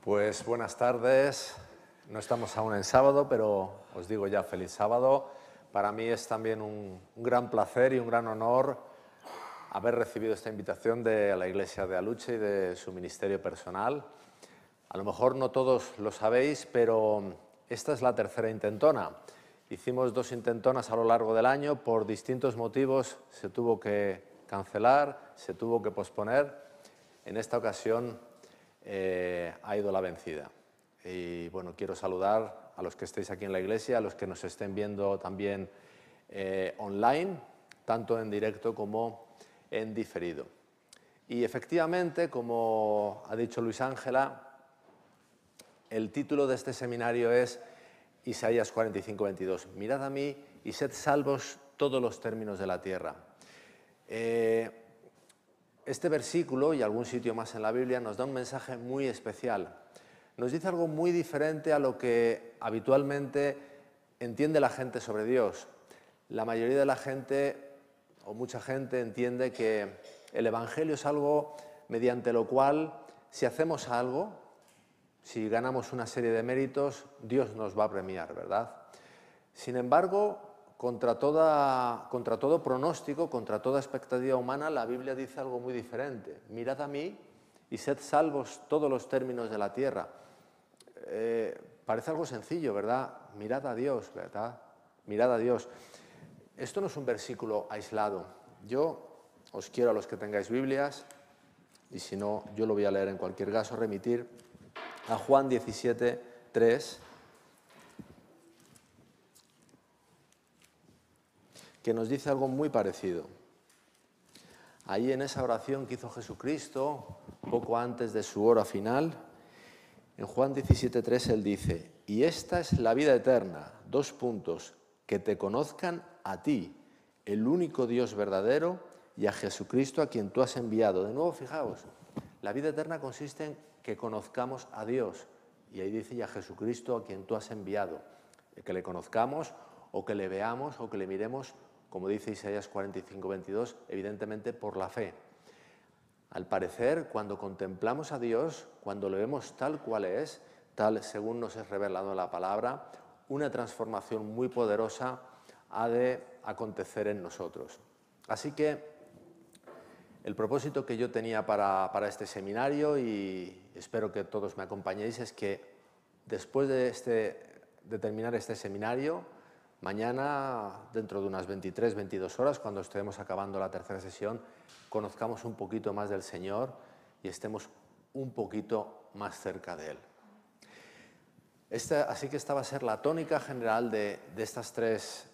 Pues buenas tardes. No estamos aún en sábado, pero os digo ya feliz sábado. Para mí es también un gran placer y un gran honor haber recibido esta invitación de la Iglesia de Aluche y de su ministerio personal. A lo mejor no todos lo sabéis, pero esta es la tercera intentona. Hicimos 2 intentonas a lo largo del año, por distintos motivos se tuvo que cancelar, se tuvo que posponer. En esta ocasión ha ido la vencida. Y bueno, quiero saludar a los que estéis aquí en la iglesia, a los que nos estén viendo también online, tanto en directo como en diferido. Y efectivamente, como ha dicho Luis Ángela, el título de este seminario es Isaías 45:22. Mirad a mí y sed salvos todos los términos de la tierra. Este versículo y algún sitio más en la Biblia nos da un mensaje muy especial. Nos dice algo muy diferente a lo que habitualmente entiende la gente sobre Dios. La mayoría de la gente, o mucha gente, entiende que el Evangelio es algo mediante lo cual, si hacemos algo, si ganamos una serie de méritos, Dios nos va a premiar, ¿verdad? Sin embargo, contra todo pronóstico, contra toda expectativa humana, la Biblia dice algo muy diferente. Mirad a mí y sed salvos todos los términos de la tierra. Parece algo sencillo, ¿verdad? Mirad a Dios, ¿verdad? Mirad a Dios. Esto no es un versículo aislado. Yo os quiero, a los que tengáis Biblias, y si no, yo lo voy a leer en cualquier caso, remitir a Juan 17:3, que nos dice algo muy parecido. Ahí en esa oración que hizo Jesucristo, poco antes de su hora final, en Juan 17:3 él dice: y esta es la vida eterna, que te conozcan a ti, el único Dios verdadero, y a Jesucristo a quien tú has enviado. De nuevo, fijaos, la vida eterna consiste en que conozcamos a Dios, y ahí dice: y a Jesucristo a quien tú has enviado. Que le conozcamos o que le veamos o que le miremos, como dice Isaías 45:22, evidentemente por la fe. Al parecer, cuando contemplamos a Dios, cuando lo vemos tal cual es, tal según nos es revelado en la palabra, una transformación muy poderosa ha de acontecer en nosotros. Así que el propósito que yo tenía para este seminario, y espero que todos me acompañéis, es que después de terminar este seminario, mañana, dentro de unas 23, 22 horas, cuando estemos acabando la tercera sesión, conozcamos un poquito más del Señor y estemos un poquito más cerca de Él. Así que esta va a ser la tónica general de estas 3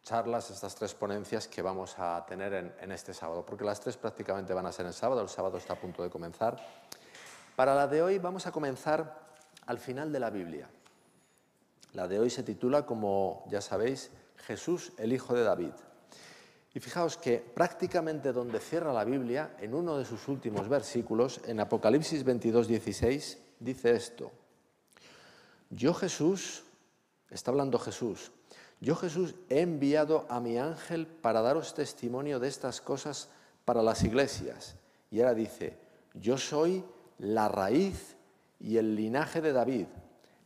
charlas, estas 3 ponencias que vamos a tener en este sábado, porque las 3 prácticamente van a ser el sábado está a punto de comenzar. Para la de hoy vamos a comenzar al final de la Biblia. La de hoy se titula, como ya sabéis, Jesús, el Hijo de David. Y fijaos que prácticamente donde cierra la Biblia, en uno de sus últimos versículos, en Apocalipsis 22:16, dice esto: yo Jesús, está hablando Jesús, yo Jesús he enviado a mi ángel para daros testimonio de estas cosas para las iglesias. Y ahora dice: yo soy la raíz y el linaje de David,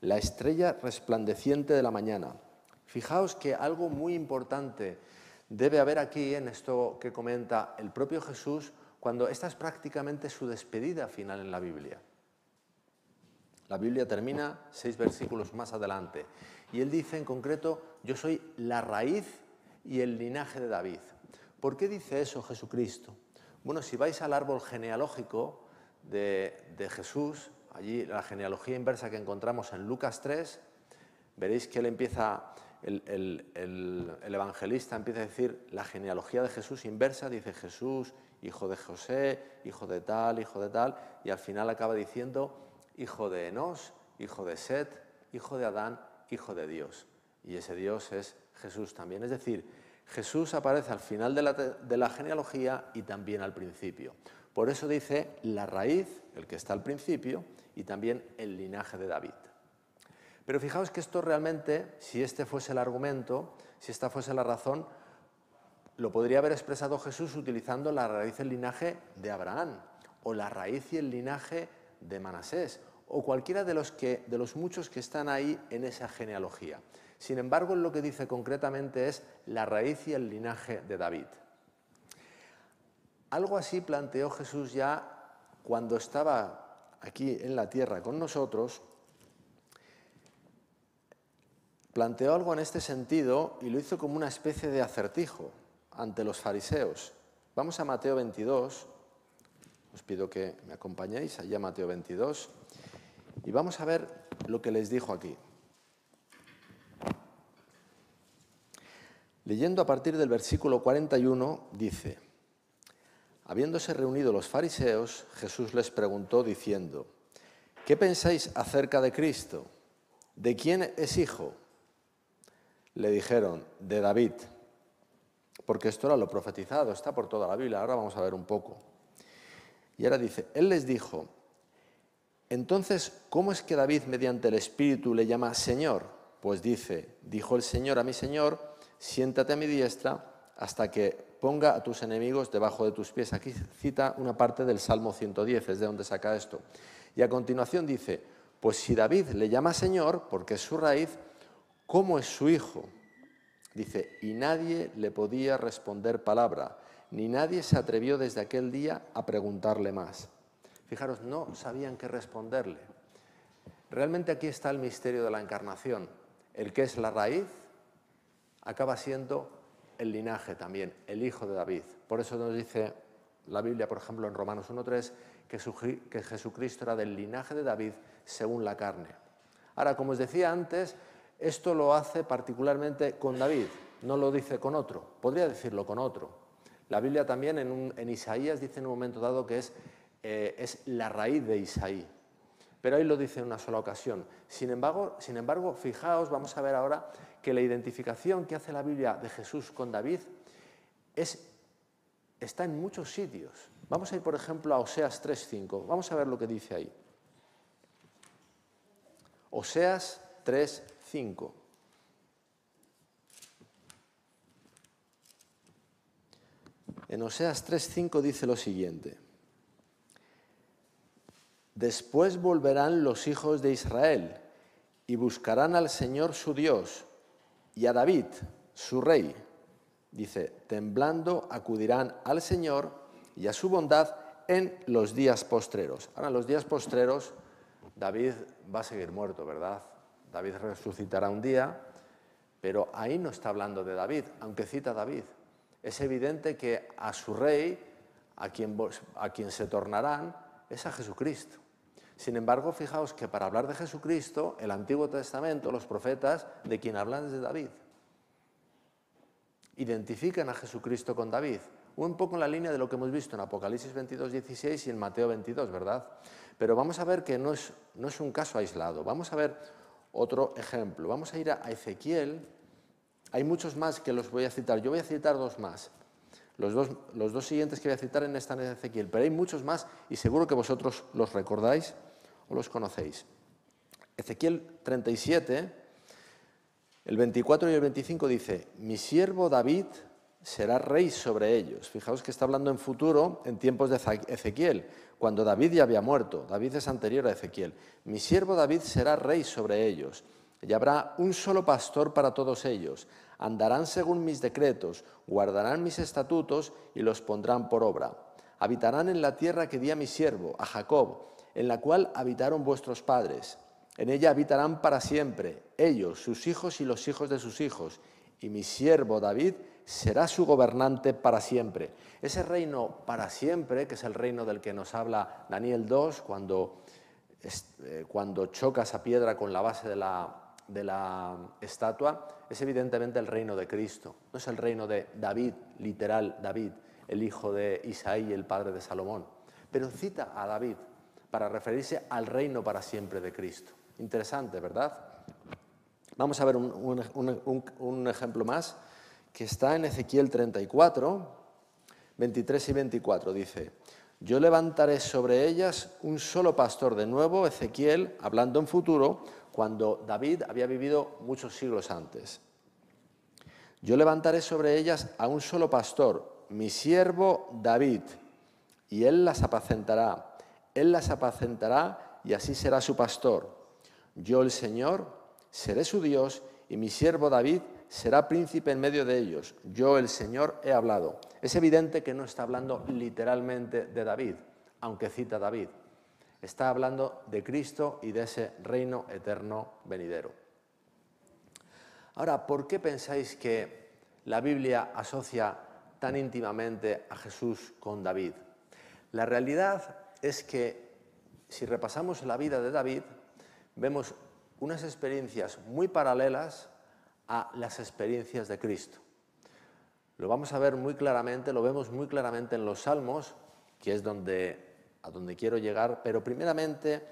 la estrella resplandeciente de la mañana. Fijaos que algo muy importante debe haber aquí en esto que comenta el propio Jesús, cuando esta es prácticamente su despedida final en la Biblia. La Biblia termina 6 versículos más adelante y él dice en concreto: yo soy la raíz y el linaje de David. ¿Por qué dice eso Jesucristo? Bueno, si vais al árbol genealógico de Jesús, allí la genealogía inversa que encontramos en Lucas 3, veréis que él empieza, el evangelista empieza a decir la genealogía de Jesús inversa, dice Jesús, hijo de José, hijo de tal, y al final acaba diciendo hijo de Enós, hijo de Set, hijo de Adán, hijo de Dios. Y ese Dios es Jesús también. Es decir, Jesús aparece al final de la genealogía y también al principio. Por eso dice la raíz, el que está al principio, y también el linaje de David. Pero fijaos que esto realmente, si este fuese el argumento, si esta fuese la razón, lo podría haber expresado Jesús utilizando la raíz y el linaje de Abraham, o la raíz y el linaje de Manasés, o cualquiera de los muchos que están ahí en esa genealogía. Sin embargo, lo que dice concretamente es la raíz y el linaje de David. Algo así planteó Jesús ya cuando estaba aquí en la tierra con nosotros. Planteó algo en este sentido y lo hizo como una especie de acertijo ante los fariseos. Vamos a Mateo 22, os pido que me acompañéis allá a Mateo 22 y vamos a ver lo que les dijo aquí. Leyendo a partir del versículo 41 dice: habiéndose reunido los fariseos, Jesús les preguntó diciendo: ¿qué pensáis acerca de Cristo? ¿De quién es hijo? Le dijeron: de David. Porque esto era lo profetizado, está por toda la Biblia. Ahora vamos a ver un poco. Y ahora dice, él les dijo: entonces, ¿cómo es que David mediante el Espíritu le llama Señor? Pues dijo el Señor a mi Señor: siéntate a mi diestra hasta que ponga a tus enemigos debajo de tus pies. Aquí cita una parte del Salmo 110, es de donde saca esto. Y a continuación dice: pues si David le llama Señor, porque es su raíz, ¿cómo es su hijo? Dice, y nadie le podía responder palabra, ni nadie se atrevió desde aquel día a preguntarle más. Fijaros, no sabían qué responderle. Realmente aquí está el misterio de la encarnación. El que es la raíz acaba siendo el linaje también, el hijo de David. Por eso nos dice la Biblia, por ejemplo, en Romanos 1:3, que Jesucristo era del linaje de David según la carne. Ahora, como os decía antes, esto lo hace particularmente con David, no lo dice con otro, podría decirlo con otro. La Biblia también en Isaías dice en un momento dado que es la raíz de Isaí, pero ahí lo dice en una sola ocasión. Sin embargo, fijaos, vamos a ver ahora que la identificación que hace la Biblia de Jesús con David está en muchos sitios. Vamos a ir, por ejemplo, a Oseas 3:5, vamos a ver lo que dice ahí. Oseas 3:5. En Oseas 3:5 dice lo siguiente: después volverán los hijos de Israel y buscarán al Señor su Dios y a David, su rey. Dice, temblando acudirán al Señor y a su bondad en los días postreros. Ahora, en los días postreros, David va a seguir muerto, ¿verdad? David resucitará un día, pero ahí no está hablando de David, aunque cita a David. Es evidente que a su rey, a quien se tornarán, es a Jesucristo. Sin embargo, fijaos que para hablar de Jesucristo, el Antiguo Testamento, los profetas, de quien hablan es de David. Identifican a Jesucristo con David, un poco en la línea de lo que hemos visto en Apocalipsis 22:16 y en Mateo 22, ¿verdad? Pero vamos a ver que no es un caso aislado. Vamos a ver otro ejemplo. Vamos a ir a Ezequiel. Hay muchos más que los voy a citar. Yo voy a citar dos más. Los dos siguientes que voy a citar están en Ezequiel, pero hay muchos más y seguro que vosotros los recordáis o los conocéis. Ezequiel 37, el 24 y el 25 dice, mi siervo David será rey sobre ellos. Fijaos que está hablando en futuro, en tiempos de Ezequiel, cuando David ya había muerto. David es anterior a Ezequiel. Mi siervo David será rey sobre ellos. Y habrá un solo pastor para todos ellos. Andarán según mis decretos, guardarán mis estatutos y los pondrán por obra. Habitarán en la tierra que di a mi siervo, a Jacob, en la cual habitaron vuestros padres. En ella habitarán para siempre, ellos, sus hijos y los hijos de sus hijos. Y mi siervo David será su gobernante para siempre. Ese reino para siempre, que es el reino del que nos habla Daniel 2, cuando choca esa piedra con la base de la estatua, es evidentemente el reino de Cristo. No es el reino de David, literal David, el hijo de Isaí, el padre de Salomón. Pero cita a David para referirse al reino para siempre de Cristo. Interesante, ¿verdad? Vamos a ver un ejemplo más que está en Ezequiel 34, 23 y 24. Dice, yo levantaré sobre ellas un solo pastor. De nuevo, Ezequiel, hablando en futuro, cuando David había vivido muchos siglos antes. Yo levantaré sobre ellas a un solo pastor, mi siervo David, y él las apacentará. Él las apacentará y así será su pastor. Yo, el Señor, seré su Dios, y mi siervo David será príncipe en medio de ellos. Yo, el Señor, he hablado. Es evidente que no está hablando literalmente de David, aunque cita a David. Está hablando de Cristo y de ese reino eterno venidero. Ahora, ¿por qué pensáis que la Biblia asocia tan íntimamente a Jesús con David? La realidad es que si repasamos la vida de David, vemos unas experiencias muy paralelas a las experiencias de Cristo. Lo vamos a ver muy claramente, lo vemos muy claramente en los Salmos, que es a donde quiero llegar, pero primeramente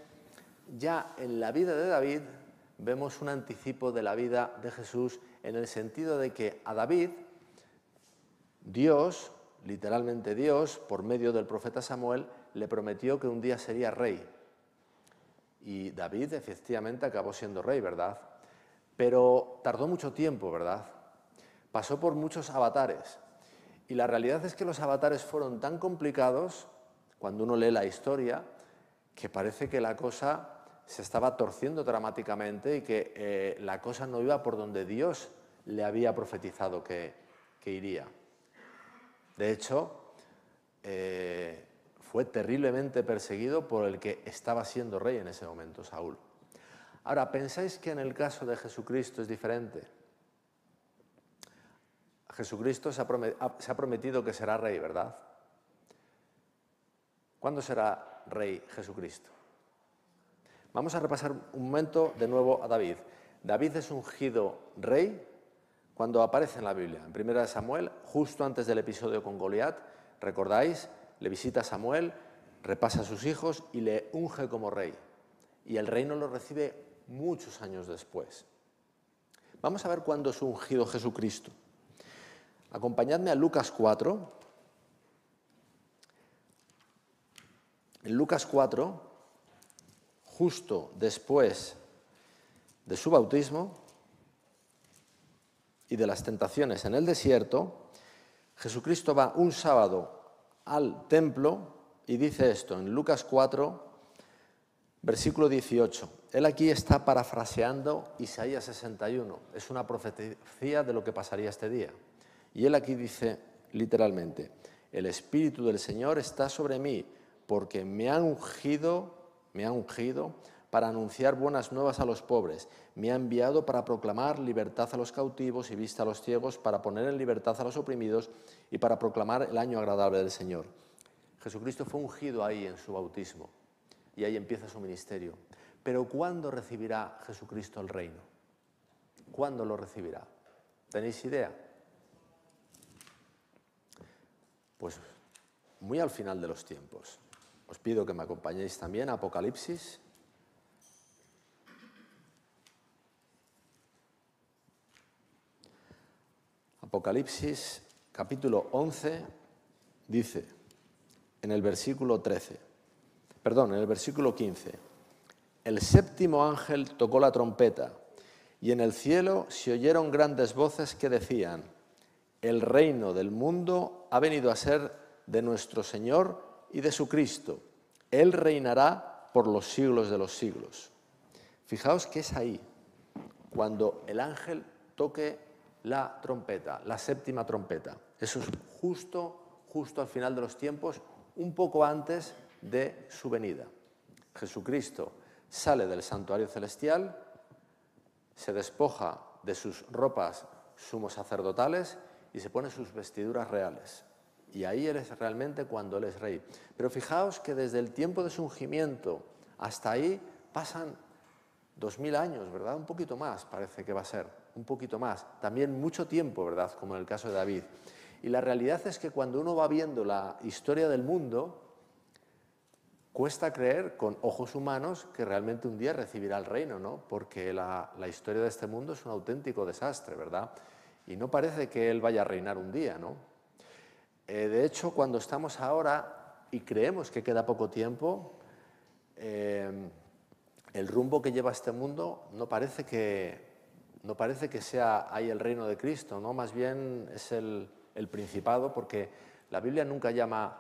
ya en la vida de David vemos un anticipo de la vida de Jesús en el sentido de que a David, Dios, literalmente Dios, por medio del profeta Samuel, le prometió que un día sería rey. Y David efectivamente acabó siendo rey, ¿verdad? Pero tardó mucho tiempo, ¿verdad? Pasó por muchos avatares. Y la realidad es que los avatares fueron tan complicados, cuando uno lee la historia, que parece que la cosa se estaba torciendo dramáticamente y que la cosa no iba por donde Dios le había profetizado que iría. De hecho, fue terriblemente perseguido por el que estaba siendo rey en ese momento, Saúl. Ahora, ¿pensáis que en el caso de Jesucristo es diferente? Jesucristo se ha prometido que será rey, ¿verdad? ¿Cuándo será rey Jesucristo? Vamos a repasar un momento de nuevo a David. David es ungido rey cuando aparece en la Biblia. En 1 Samuel, justo antes del episodio con Goliat, ¿recordáis? Le visita a Samuel, repasa a sus hijos y le unge como rey. Y el reino lo recibe muchos años después. Vamos a ver cuándo es ungido Jesucristo. Acompañadme a Lucas 4. En Lucas 4, justo después de su bautismo y de las tentaciones en el desierto, Jesucristo va un sábado al templo y dice esto en Lucas 4, versículo 18. Él aquí está parafraseando Isaías 61. Es una profecía de lo que pasaría este día. Y él aquí dice literalmente: el Espíritu del Señor está sobre mí, porque me ha ungido para anunciar buenas nuevas a los pobres. Me ha enviado para proclamar libertad a los cautivos y vista a los ciegos, para poner en libertad a los oprimidos y para proclamar el año agradable del Señor. Jesucristo fue ungido ahí en su bautismo y ahí empieza su ministerio. Pero ¿cuándo recibirá Jesucristo el reino? ¿Cuándo lo recibirá? ¿Tenéis idea? Pues muy al final de los tiempos. Os pido que me acompañéis también a Apocalipsis. Apocalipsis, capítulo 11, dice, en el versículo 15, el séptimo ángel tocó la trompeta, y en el cielo se oyeron grandes voces que decían: el reino del mundo ha venido a ser de nuestro Señor y de su Cristo. Él reinará por los siglos de los siglos. Fijaos que es ahí, cuando el ángel toque la trompeta, la séptima trompeta. Eso es justo al final de los tiempos, un poco antes de su venida. Jesucristo sale del santuario celestial, se despoja de sus ropas sumos sacerdotales y se pone sus vestiduras reales. Y ahí Él es realmente cuando Él es rey. Pero fijaos que desde el tiempo de su ungimiento hasta ahí pasan 2000 años, ¿verdad? Un poquito más parece que va a ser, un poquito más. También mucho tiempo, ¿verdad? Como en el caso de David. Y la realidad es que cuando uno va viendo la historia del mundo, cuesta creer con ojos humanos que realmente un día recibirá el reino, ¿no? Porque la historia de este mundo es un auténtico desastre, ¿verdad? Y no parece que Él vaya a reinar un día, ¿no? De hecho, cuando estamos ahora y creemos que queda poco tiempo, el rumbo que lleva este mundo no parece que sea ahí el reino de Cristo, ¿no? Más bien es el principado, porque la Biblia nunca llama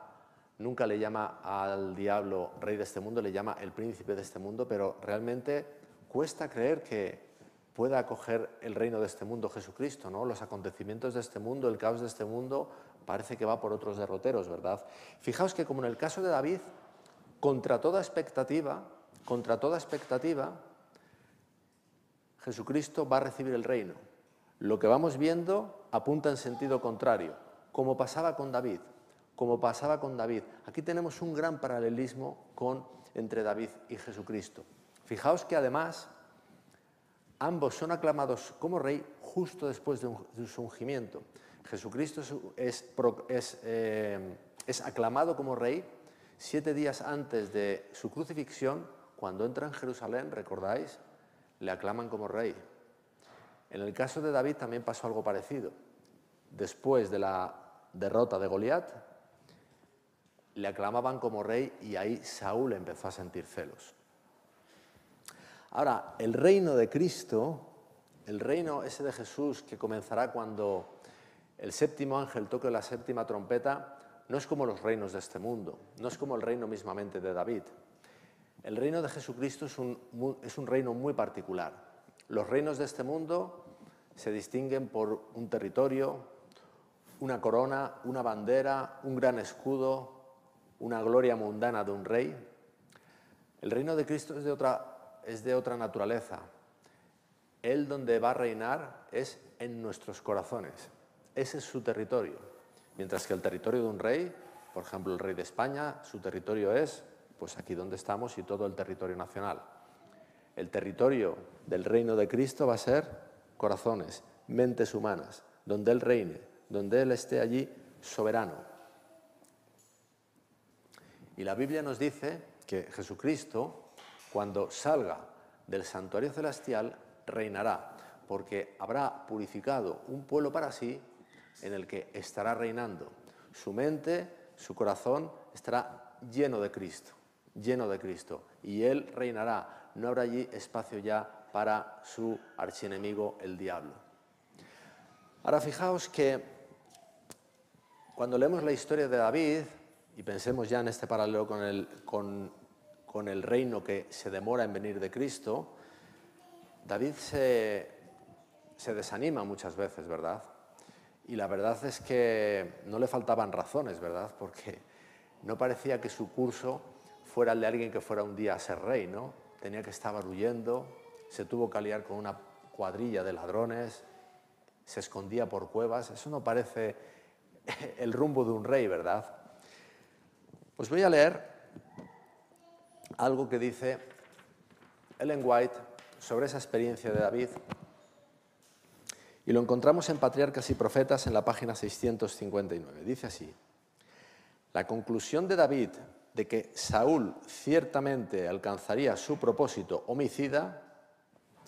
nunca le llama al diablo rey de este mundo, le llama el príncipe de este mundo, pero realmente cuesta creer que pueda acoger el reino de este mundo Jesucristo, ¿no? Los acontecimientos de este mundo, el caos de este mundo, parece que va por otros derroteros, ¿verdad? Fijaos que como en el caso de David, contra toda expectativa, Jesucristo va a recibir el reino. Lo que vamos viendo apunta en sentido contrario, como pasaba con David. Aquí tenemos un gran paralelismo entre David y Jesucristo. Fijaos que además ambos son aclamados como rey justo después de su ungimiento. Jesucristo es aclamado como rey 7 días antes de su crucifixión. Cuando entra en Jerusalén, ¿recordáis? Le aclaman como rey. En el caso de David también pasó algo parecido. Después de la derrota de Goliat, le aclamaban como rey y ahí Saúl empezó a sentir celos. Ahora, el reino de Cristo, el reino ese de Jesús que comenzará cuando el séptimo ángel toque la séptima trompeta, no es como los reinos de este mundo, no es como el reino mismamente de David. El reino de Jesucristo es un reino muy particular. Los reinos de este mundo se distinguen por un territorio, una corona, una bandera, un gran escudo, una gloria mundana de un rey. El reino de Cristo es de otra naturaleza. Él donde va a reinar es en nuestros corazones. Ese es su territorio. Mientras que el territorio de un rey, por ejemplo el rey de España, su territorio es pues aquí donde estamos y todo el territorio nacional. El territorio del reino de Cristo va a ser corazones, mentes humanas, donde Él reine, donde Él esté allí soberano. Y la Biblia nos dice que Jesucristo, cuando salga del santuario celestial, reinará, porque habrá purificado un pueblo para sí en el que estará reinando. Su mente, su corazón estará lleno de Cristo, y Él reinará. No habrá allí espacio ya para su archienemigo, el diablo. Ahora fijaos que cuando leemos la historia de David, y pensemos ya en este paralelo con el reino que se demora en venir de Cristo, David se desanima muchas veces, ¿verdad? Y la verdad es que no le faltaban razones, ¿verdad? Porque no parecía que su curso fuera el de alguien que fuera un día a ser rey, ¿no? Tenía que estar huyendo, se tuvo que aliar con una cuadrilla de ladrones, se escondía por cuevas. Eso no parece el rumbo de un rey, ¿verdad? Pues voy a leer algo que dice Ellen White sobre esa experiencia de David, y lo encontramos en Patriarcas y Profetas en la página 659. Dice así: la conclusión de David de que Saúl ciertamente alcanzaría su propósito homicida,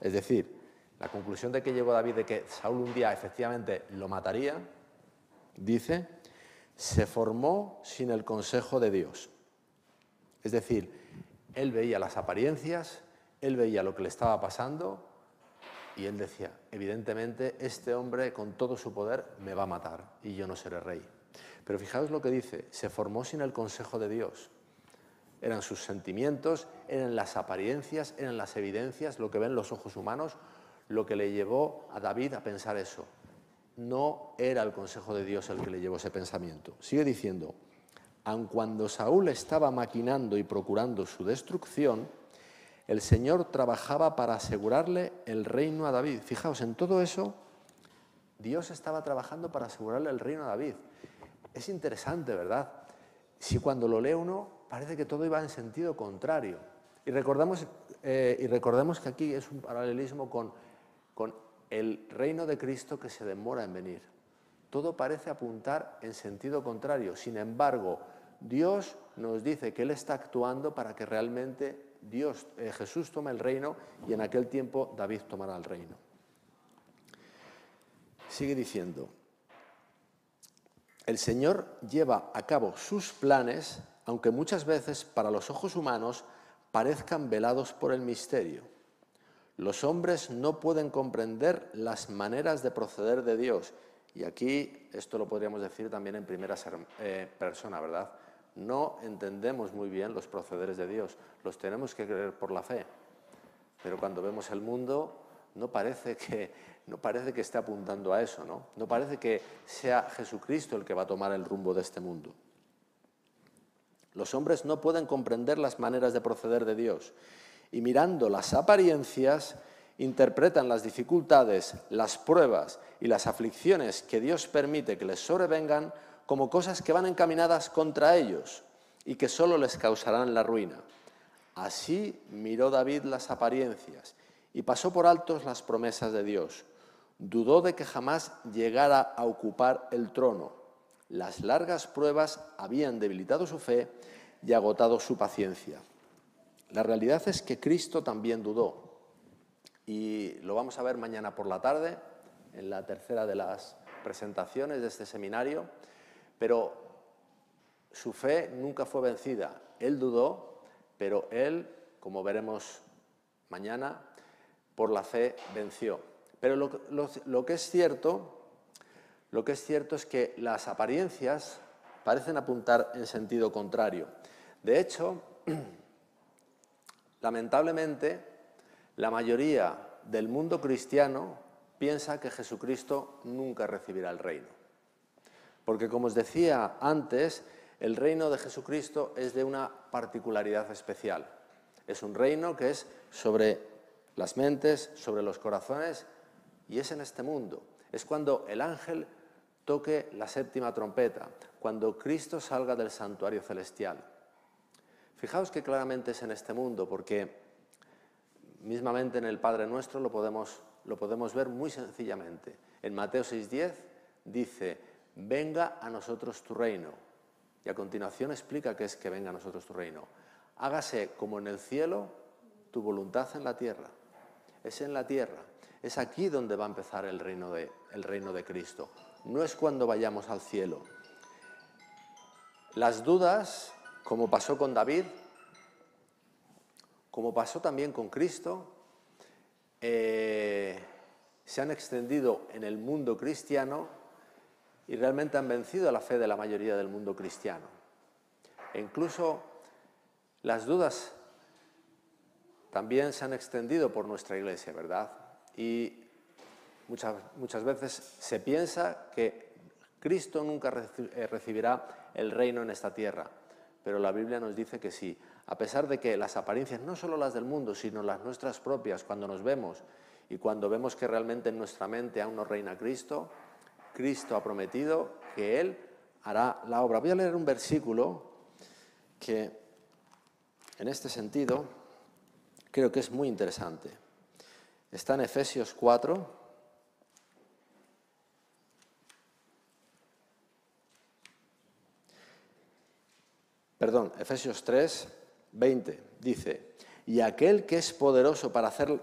es decir, la conclusión de que llegó David de que Saúl un día efectivamente lo mataría, dice, se formó sin el consejo de Dios. Es decir, él veía las apariencias, él veía lo que le estaba pasando y él decía, evidentemente este hombre con todo su poder me va a matar y yo no seré rey. Pero fijaos lo que dice, se formó sin el consejo de Dios. Eran sus sentimientos, eran las apariencias, eran las evidencias, lo que ven los ojos humanos, lo que le llevó a David a pensar eso. No era el consejo de Dios el que le llevó ese pensamiento. Sigue diciendo, aun cuando Saúl estaba maquinando y procurando su destrucción, el Señor trabajaba para asegurarle el reino a David. Fijaos, en todo eso, Dios estaba trabajando para asegurarle el reino a David. Es interesante, ¿verdad? Si cuando lo lee uno parece que todo iba en sentido contrario. Y recordemos que aquí es un paralelismo con el reino de Cristo que se demora en venir. Todo parece apuntar en sentido contrario. Sin embargo, Dios nos dice que Él está actuando para que realmente Jesús tome el reino y en aquel tiempo David tomará el reino. Sigue diciendo, el Señor lleva a cabo sus planes, aunque muchas veces para los ojos humanos parezcan velados por el misterio. Los hombres no pueden comprender las maneras de proceder de Dios. Y aquí esto lo podríamos decir también en primera persona, ¿verdad? no entendemos muy bien los procederes de Dios, los tenemos que creer por la fe. Pero cuando vemos el mundo, no parece que esté apuntando a eso, ¿no? No parece que sea Jesucristo el que va a tomar el rumbo de este mundo. Los hombres no pueden comprender las maneras de proceder de Dios y mirando las apariencias interpretan las dificultades, las pruebas y las aflicciones que Dios permite que les sobrevengan como cosas que van encaminadas contra ellos y que solo les causarán la ruina. Así miró David las apariencias y pasó por altos las promesas de Dios. Dudó de que jamás llegara a ocupar el trono. Las largas pruebas habían debilitado su fe y agotado su paciencia. La realidad es que Cristo también dudó. Y lo vamos a ver mañana por la tarde, en la tercera de las presentaciones de este seminario. Pero su fe nunca fue vencida. Él dudó, pero él, como veremos mañana, por la fe venció. Pero lo que es cierto es que las apariencias parecen apuntar en sentido contrario. De hecho, lamentablemente, la mayoría del mundo cristiano piensa que Jesucristo nunca recibirá el reino. Porque, como os decía antes, el reino de Jesucristo es de una particularidad especial. Es un reino que es sobre las mentes, sobre los corazones, y es en este mundo. Es cuando el ángel toque la séptima trompeta, cuando Cristo salga del santuario celestial. Fijaos que claramente es en este mundo, porque mismamente en el Padre Nuestro lo podemos ver muy sencillamente. En Mateo 6:10 dice: venga a nosotros tu reino. Y a continuación explica qué es que venga a nosotros tu reino. Hágase como en el cielo, tu voluntad en la tierra. Es en la tierra. Es aquí donde va a empezar el reino de Cristo. No es cuando vayamos al cielo. Las dudas, como pasó con David, como pasó también con Cristo, se han extendido en el mundo cristiano y realmente han vencido la fe de la mayoría del mundo cristiano. E incluso las dudas también se han extendido por nuestra iglesia, ¿verdad? Y muchas veces se piensa que Cristo nunca recibirá el reino en esta tierra, pero la Biblia nos dice que sí. A pesar de que las apariencias, no solo las del mundo, sino las nuestras propias, cuando nos vemos y cuando vemos que realmente en nuestra mente aún no reina Cristo, Cristo ha prometido que Él hará la obra. Voy a leer un versículo que, en este sentido, creo que es muy interesante. Está en Efesios 4. Efesios 3, 20. Dice: y aquel que es poderoso para hacer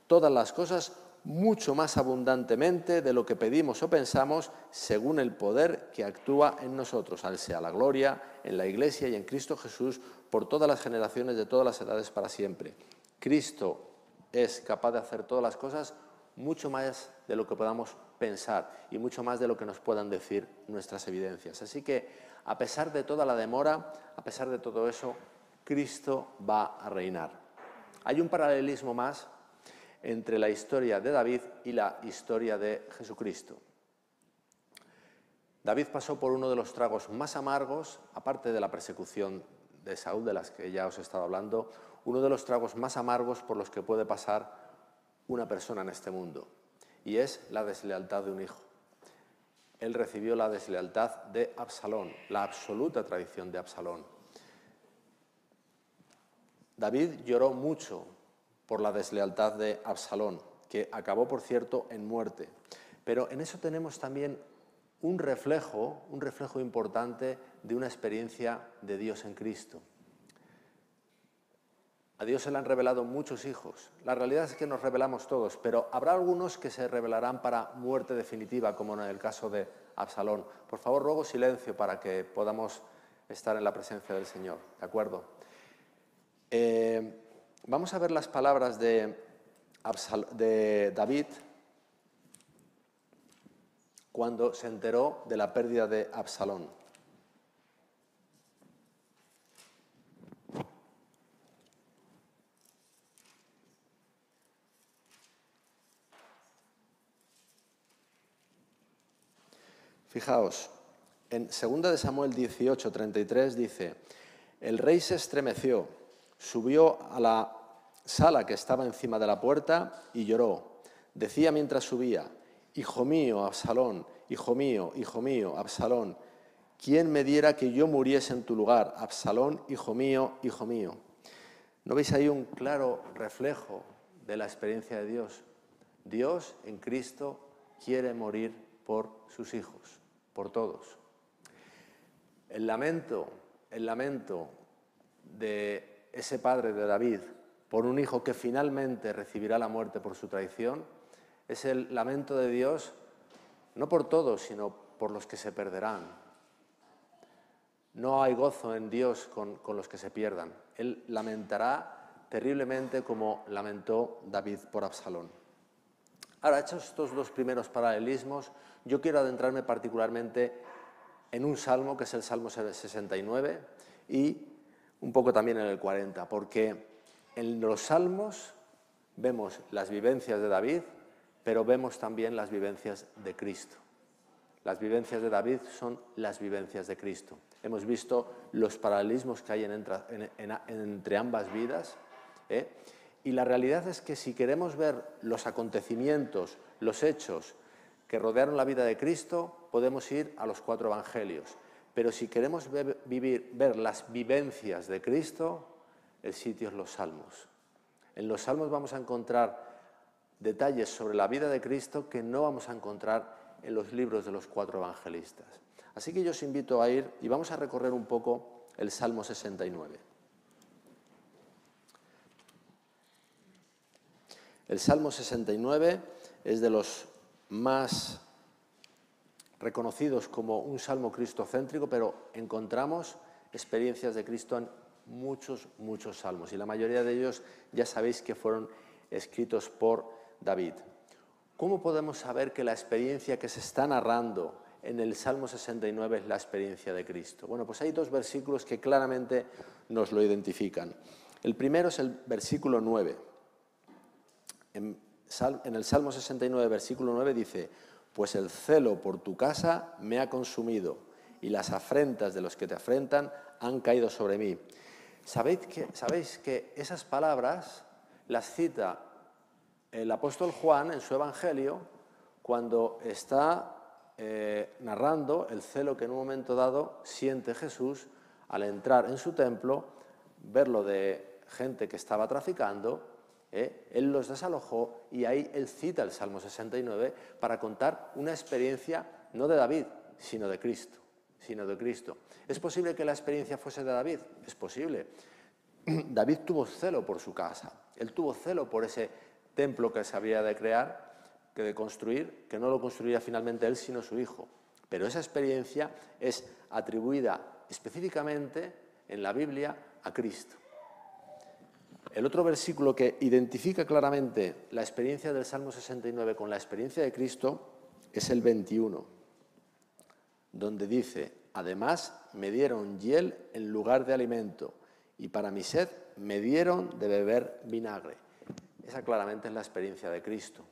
todas las cosas mucho más abundantemente de lo que pedimos o pensamos, según el poder que actúa en nosotros. A Él sea la gloria en la Iglesia y en Cristo Jesús por todas las generaciones de todas las edades para siempre. Cristo es capaz de hacer todas las cosas mucho más de lo que podamos pensar y mucho más de lo que nos puedan decir nuestras evidencias. Así que, a pesar de toda la demora, a pesar de todo eso, Cristo va a reinar. Hay un paralelismo más entre la historia de David y la historia de Jesucristo. David pasó por uno de los tragos más amargos, aparte de la persecución de Saúl, de las que ya os he estado hablando, uno de los tragos más amargos por los que puede pasar una persona en este mundo, y es la deslealtad de un hijo. Él recibió la deslealtad de Absalón, la absoluta traición de Absalón. David lloró mucho por la deslealtad de Absalón, que acabó, por cierto, en muerte. Pero en eso tenemos también un reflejo importante de una experiencia de Dios en Cristo. A Dios se le han revelado muchos hijos. La realidad es que nos revelamos todos, pero habrá algunos que se revelarán para muerte definitiva, como en el caso de Absalón. Por favor, ruego silencio para que podamos estar en la presencia del Señor, ¿de acuerdo? Vamos a ver las palabras de David cuando se enteró de la pérdida de Absalón. Fijaos, en 2 de Samuel 18:33 dice: el rey se estremeció, subió a la sala que estaba encima de la puerta y lloró. Decía mientras subía: hijo mío, Absalón, hijo mío, Absalón, ¿quién me diera que yo muriese en tu lugar? Absalón, hijo mío, hijo mío. ¿No veis ahí un claro reflejo de la experiencia de Dios? Dios en Cristo quiere morir por sus hijos, por todos. El lamento de ese padre de David por un hijo que finalmente recibirá la muerte por su traición es el lamento de Dios, no por todos, sino por los que se perderán. No hay gozo en Dios con los que se pierdan. Él lamentará terriblemente como lamentó David por Absalón. Ahora, hechos estos dos primeros paralelismos, yo quiero adentrarme particularmente en un salmo, que es el Salmo 69, y un poco también en el 40, porque en los salmos vemos las vivencias de David, pero vemos también las vivencias de Cristo. Las vivencias de David son las vivencias de Cristo. Hemos visto los paralelismos que hay entre ambas vidas, y la realidad es que si queremos ver los acontecimientos, los hechos que rodearon la vida de Cristo, podemos ir a los 4 evangelios. Pero si queremos ver las vivencias de Cristo, el sitio es los salmos. En los salmos vamos a encontrar detalles sobre la vida de Cristo que no vamos a encontrar en los libros de los 4 evangelistas. Así que yo os invito a ir y vamos a recorrer un poco el Salmo 69. El Salmo 69 es de los más reconocidos como un salmo cristocéntrico, pero encontramos experiencias de Cristo en muchos salmos, y la mayoría de ellos ya sabéis que fueron escritos por David. ¿Cómo podemos saber que la experiencia que se está narrando en el Salmo 69 es la experiencia de Cristo? Bueno, pues hay 2 versículos que claramente nos lo identifican. El primero es el versículo 9. En el Salmo 69, versículo 9 dice: pues el celo por tu casa me ha consumido, y las afrentas de los que te afrentan han caído sobre mí. ¿Sabéis que esas palabras las cita el apóstol Juan en su Evangelio cuando está narrando el celo que en un momento dado siente Jesús al entrar en su templo, verlo de gente que estaba traficando? Él los desalojó, y ahí él cita el Salmo 69 para contar una experiencia no de David, sino de Cristo. ¿Es posible que la experiencia fuese de David? Es posible. David tuvo celo por su casa, él tuvo celo por ese templo que se había de crear, que de construir, que no lo construiría finalmente él, sino su hijo. Pero esa experiencia es atribuida específicamente en la Biblia a Cristo. El otro versículo que identifica claramente la experiencia del Salmo 69 con la experiencia de Cristo es el 21, donde dice: además me dieron hiel en lugar de alimento, y para mi sed me dieron de beber vinagre. Esa claramente es la experiencia de Cristo.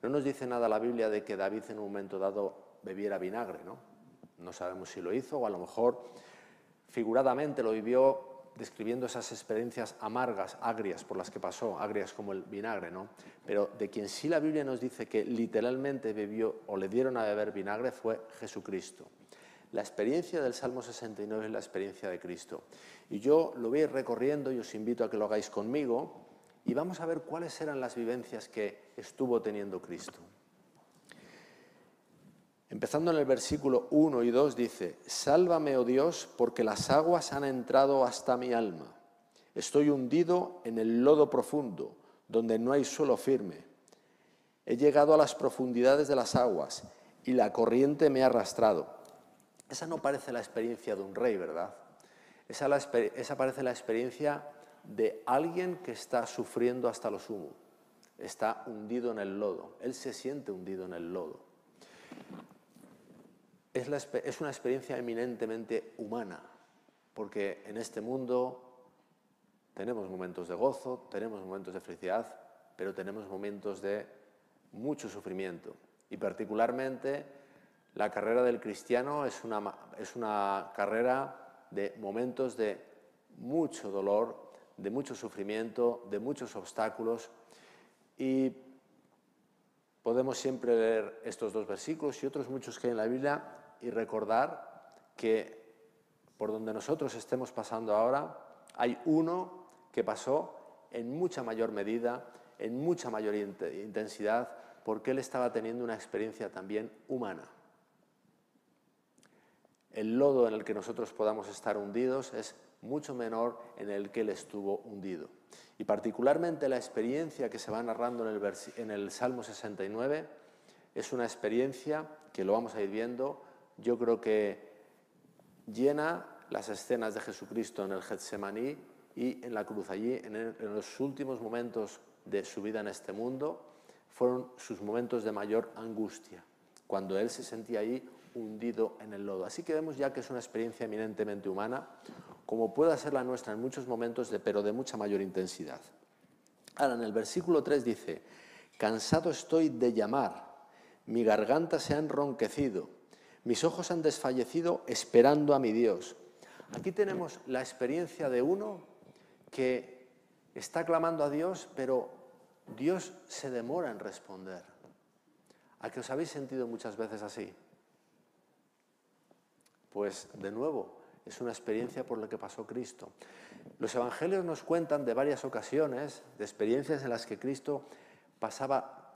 No nos dice nada la Biblia de que David en un momento dado bebiera vinagre, ¿no? No sabemos si lo hizo, o a lo mejor figuradamente lo vivió describiendo esas experiencias amargas, agrias por las que pasó, agrias como el vinagre, ¿no? Pero de quien sí la Biblia nos dice que literalmente bebió o le dieron a beber vinagre fue Jesucristo. La experiencia del Salmo 69 es la experiencia de Cristo. Y yo lo voy a ir recorriendo y os invito a que lo hagáis conmigo, y vamos a ver cuáles eran las vivencias que estuvo teniendo Cristo. Empezando en el versículo 1 y 2 dice: sálvame, oh Dios, porque las aguas han entrado hasta mi alma. Estoy hundido en el lodo profundo, donde no hay suelo firme. He llegado a las profundidades de las aguas, y la corriente me ha arrastrado. Esa no parece la experiencia de un rey, ¿verdad? Esa parece la experiencia de alguien que está sufriendo hasta lo sumo. Está hundido en el lodo. Él se siente hundido en el lodo. Es una experiencia eminentemente humana, porque en este mundo tenemos momentos de gozo, tenemos momentos de felicidad, pero tenemos momentos de mucho sufrimiento. Y particularmente La carrera del cristiano es una carrera de momentos de mucho dolor, de mucho sufrimiento, de muchos obstáculos, y podemos siempre leer estos dos versículos y otros muchos que hay en la Biblia y recordar que por donde nosotros estemos pasando ahora, hay uno que pasó en mucha mayor medida, en mucha mayor intensidad, porque él estaba teniendo una experiencia también humana. El lodo en el que nosotros podamos estar hundidos es mucho menor en el que él estuvo hundido. Y particularmente la experiencia que se va narrando en el Salmo 69 es una experiencia que lo vamos a ir viendo, yo creo que llena las escenas de Jesucristo en el Getsemaní y en la cruz. Allí, en los últimos momentos de su vida en este mundo, fueron sus momentos de mayor angustia, cuando él se sentía ahí hundido en el lodo. Así que vemos ya que es una experiencia eminentemente humana, como pueda ser la nuestra en muchos momentos, pero de mucha mayor intensidad. Ahora, en el versículo 3 dice: cansado estoy de llamar, mi garganta se ha enronquecido, mis ojos han desfallecido esperando a mi Dios. Aquí tenemos la experiencia de uno que está clamando a Dios, pero Dios se demora en responder. ¿A que os habéis sentido muchas veces así? Pues, de nuevo, es una experiencia por la que pasó Cristo. Los evangelios nos cuentan de varias ocasiones, de experiencias en las que Cristo pasaba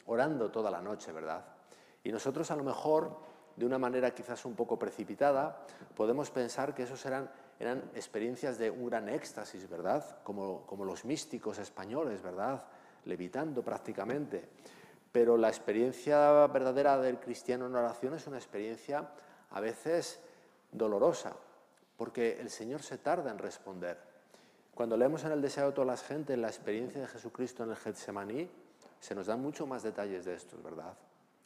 orando toda la noche, ¿verdad? Y nosotros, a lo mejor, de una manera quizás un poco precipitada, podemos pensar que esos eran experiencias de un gran éxtasis, ¿verdad? Como los místicos españoles, ¿verdad? Levitando prácticamente. Pero la experiencia verdadera del cristiano en oración es una experiencia a veces dolorosa, porque el Señor se tarda en responder. Cuando leemos en el Deseo de todas las gentes la experiencia de Jesucristo en el Getsemaní, se nos dan mucho más detalles de estos, ¿verdad?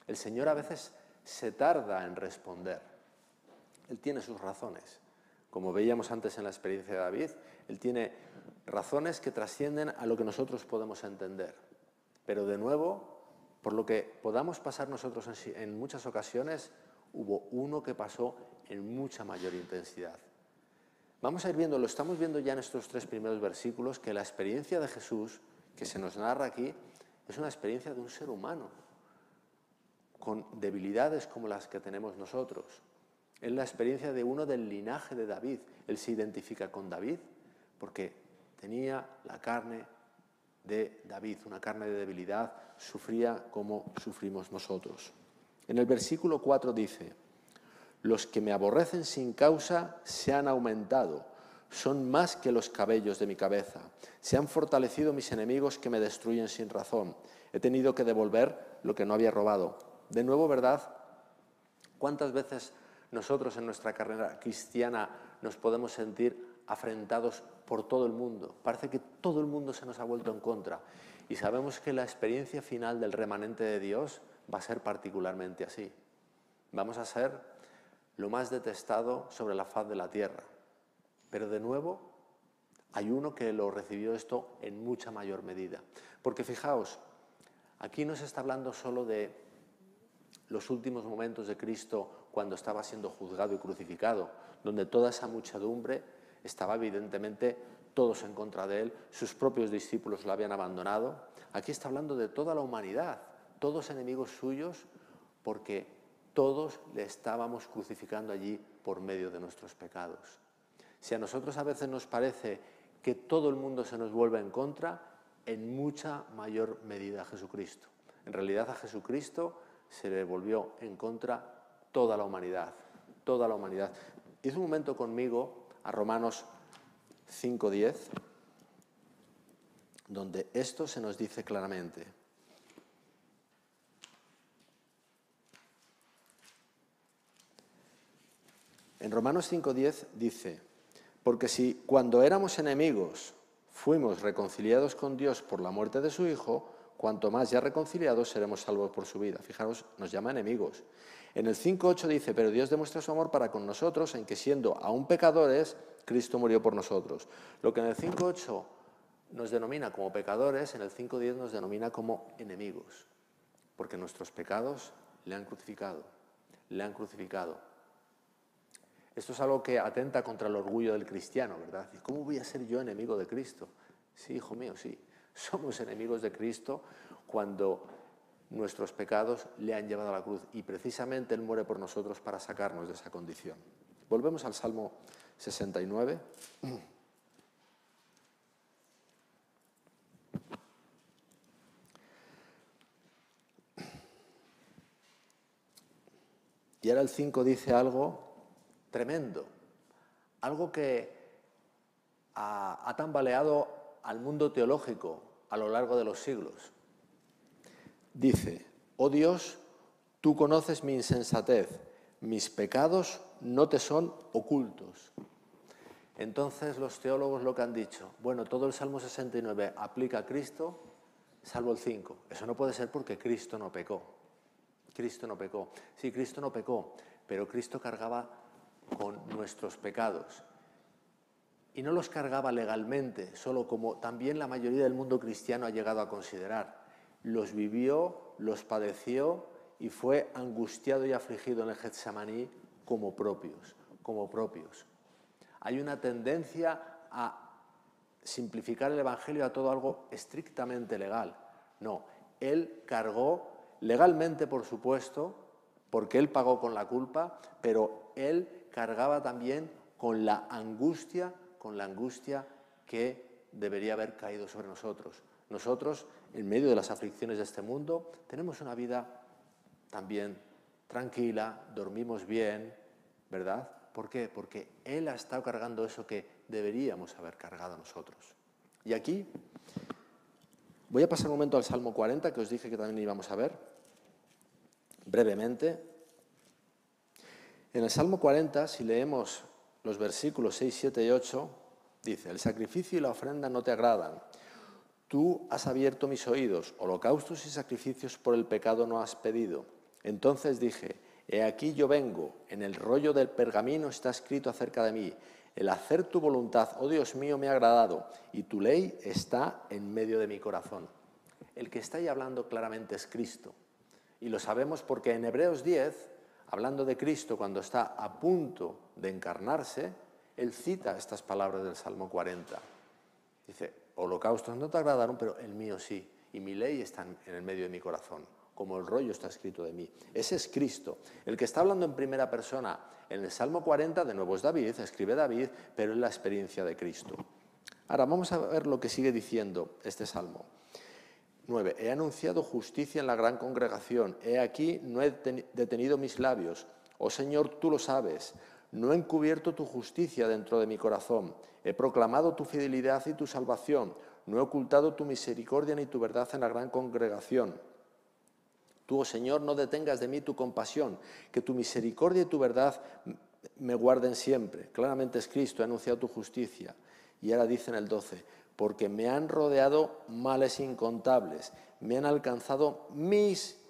El Señor a veces se tarda en responder. Él tiene sus razones. Como veíamos antes en la experiencia de David, Él tiene razones que trascienden a lo que nosotros podemos entender. Pero de nuevo, por lo que podamos pasar nosotros en muchas ocasiones, hubo uno que pasó en mucha mayor intensidad. Vamos a ir viendo, lo estamos viendo ya en estos 3 primeros versículos, que la experiencia de Jesús, que se nos narra aquí, es una experiencia de un ser humano, con debilidades como las que tenemos nosotros. Es la experiencia de uno del linaje de David. Él se identifica con David porque tenía la carne de David, una carne de debilidad, sufría como sufrimos nosotros. En el versículo 4 dice: los que me aborrecen sin causa se han aumentado, son más que los cabellos de mi cabeza. Se han fortalecido mis enemigos que me destruyen sin razón. He tenido que devolver lo que no había robado. De nuevo, ¿verdad? ¿Cuántas veces nosotros en nuestra carrera cristiana nos podemos sentir afrentados por todo el mundo? Parece que todo el mundo se nos ha vuelto en contra. Y sabemos que la experiencia final del remanente de Dios va a ser particularmente así. Vamos a ser lo más detestado sobre la faz de la tierra. Pero de nuevo, hay uno que lo recibió esto en mucha mayor medida. Porque fijaos, aquí no se está hablando solo de los últimos momentos de Cristo cuando estaba siendo juzgado y crucificado, donde toda esa muchedumbre estaba evidentemente todos en contra de él, sus propios discípulos lo habían abandonado. Aquí está hablando de toda la humanidad, todos enemigos suyos, porque todos le estábamos crucificando allí por medio de nuestros pecados. Si a nosotros a veces nos parece que todo el mundo se nos vuelve en contra, en mucha mayor medida a Jesucristo. En realidad a Jesucristo se le volvió en contra toda la humanidad, toda la humanidad. Id un momento conmigo a Romanos 5:10, donde esto se nos dice claramente. En Romanos 5:10 dice: porque si cuando éramos enemigos fuimos reconciliados con Dios por la muerte de su Hijo, cuanto más ya reconciliados seremos salvos por su vida. Fijaros, nos llama enemigos. En el 5:8 dice: pero Dios demuestra su amor para con nosotros en que siendo aún pecadores, Cristo murió por nosotros. Lo que en el 5:8 nos denomina como pecadores, en el 5:10 nos denomina como enemigos, porque nuestros pecados le han crucificado. le han crucificado. Esto es algo que atenta contra el orgullo del cristiano, ¿verdad? ¿Y cómo voy a ser yo enemigo de Cristo? Sí, hijo mío, sí. Somos enemigos de Cristo cuando nuestros pecados le han llevado a la cruz y precisamente Él muere por nosotros para sacarnos de esa condición. Volvemos al Salmo 69. Y ahora el 5 dice algo tremendo, algo que ha tambaleado al mundo teológico a lo largo de los siglos. Dice: oh Dios, tú conoces mi insensatez, mis pecados no te son ocultos. Entonces los teólogos lo que han dicho, bueno, todo el Salmo 69 aplica a Cristo, salvo el 5. Eso no puede ser porque Cristo no pecó. Cristo no pecó. Sí, Cristo no pecó, pero Cristo cargaba con nuestros pecados. Y no los cargaba legalmente, solo como también la mayoría del mundo cristiano ha llegado a considerar. Los vivió, los padeció y fue angustiado y afligido en el Getsemaní como propios, como propios. Hay una tendencia a simplificar el Evangelio a todo algo estrictamente legal. No, Él cargó legalmente, por supuesto, porque Él pagó con la culpa, pero Él cargaba también con la angustia que debería haber caído sobre nosotros. Nosotros, en medio de las aflicciones de este mundo, tenemos una vida también tranquila, dormimos bien, ¿verdad? ¿Por qué? Porque Él ha estado cargando eso que deberíamos haber cargado nosotros. Y aquí voy a pasar un momento al Salmo 40, que os dije que también íbamos a ver, brevemente. En el Salmo 40, si leemos los versículos 6, 7 y 8, dice: el sacrificio y la ofrenda no te agradan. Tú has abierto mis oídos, holocaustos y sacrificios por el pecado no has pedido. Entonces dije: he aquí yo vengo, en el rollo del pergamino está escrito acerca de mí. El hacer tu voluntad, oh Dios mío, me ha agradado, y tu ley está en medio de mi corazón. El que está ahí hablando claramente es Cristo. Y lo sabemos porque en Hebreos 10, hablando de Cristo cuando está a punto de encarnarse, él cita estas palabras del Salmo 40. Dice: holocaustos no te agradaron, pero el mío sí, y mi ley está en el medio de mi corazón, como el rollo está escrito de mí. Ese es Cristo. El que está hablando en primera persona en el Salmo 40, de nuevo es David, escribe David, pero es la experiencia de Cristo. Ahora vamos a ver lo que sigue diciendo este Salmo. 9. He anunciado justicia en la gran congregación. He aquí, no he detenido mis labios. Oh Señor, tú lo sabes. No he encubierto tu justicia dentro de mi corazón. He proclamado tu fidelidad y tu salvación. No he ocultado tu misericordia ni tu verdad en la gran congregación. Tú, oh Señor, no detengas de mí tu compasión. Que tu misericordia y tu verdad me guarden siempre. Claramente es Cristo, he anunciado tu justicia. Y ahora dice en el 12... porque me han rodeado males incontables, me han alcanzado mis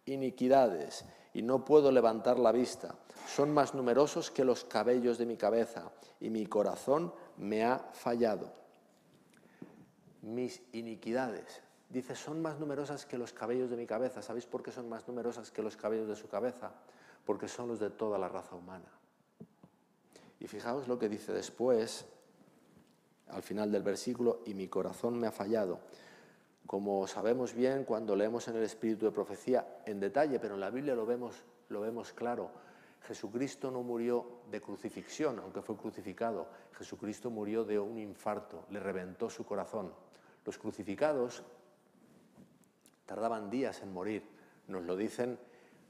iniquidades y no puedo levantar la vista. Son más numerosos que los cabellos de mi cabeza y mi corazón me ha fallado. Mis iniquidades, dice, son más numerosas que los cabellos de mi cabeza. ¿Sabéis por qué son más numerosas que los cabellos de su cabeza? Porque son los de toda la raza humana. Y fijaos lo que dice después, al final del versículo: y mi corazón me ha fallado. Como sabemos bien cuando leemos en el Espíritu de Profecía en detalle, pero en la Biblia lo vemos claro. Jesucristo no murió de crucifixión, aunque fue crucificado. Jesucristo murió de un infarto, le reventó su corazón. Los crucificados tardaban días en morir, nos lo dicen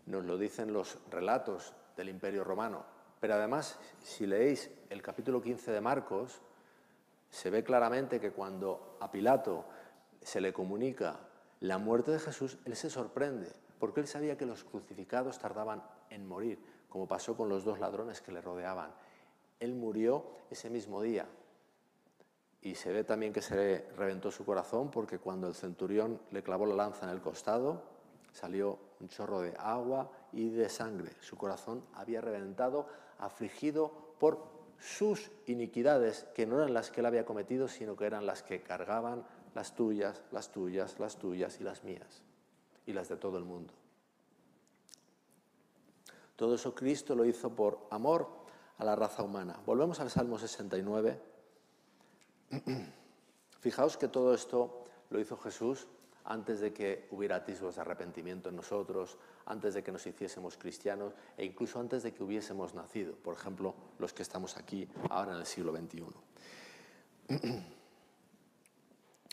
los relatos del Imperio Romano. Pero además, si leéis el capítulo 15 de Marcos, se ve claramente que cuando a Pilato se le comunica la muerte de Jesús, él se sorprende, porque él sabía que los crucificados tardaban en morir, como pasó con los 2 ladrones que le rodeaban. Él murió ese mismo día. Y se ve también que se le reventó su corazón, porque cuando el centurión le clavó la lanza en el costado, salió un chorro de agua y de sangre. Su corazón había reventado, afligido por sus iniquidades, que no eran las que él había cometido, sino que eran las que cargaban las tuyas, las tuyas, las tuyas y las mías, y las de todo el mundo. Todo eso Cristo lo hizo por amor a la raza humana. Volvemos al Salmo 69. Fijaos que todo esto lo hizo Jesús antes de que hubiera atisbos de arrepentimiento en nosotros, antes de que nos hiciésemos cristianos e incluso antes de que hubiésemos nacido. Por ejemplo, los que estamos aquí ahora en el siglo XXI.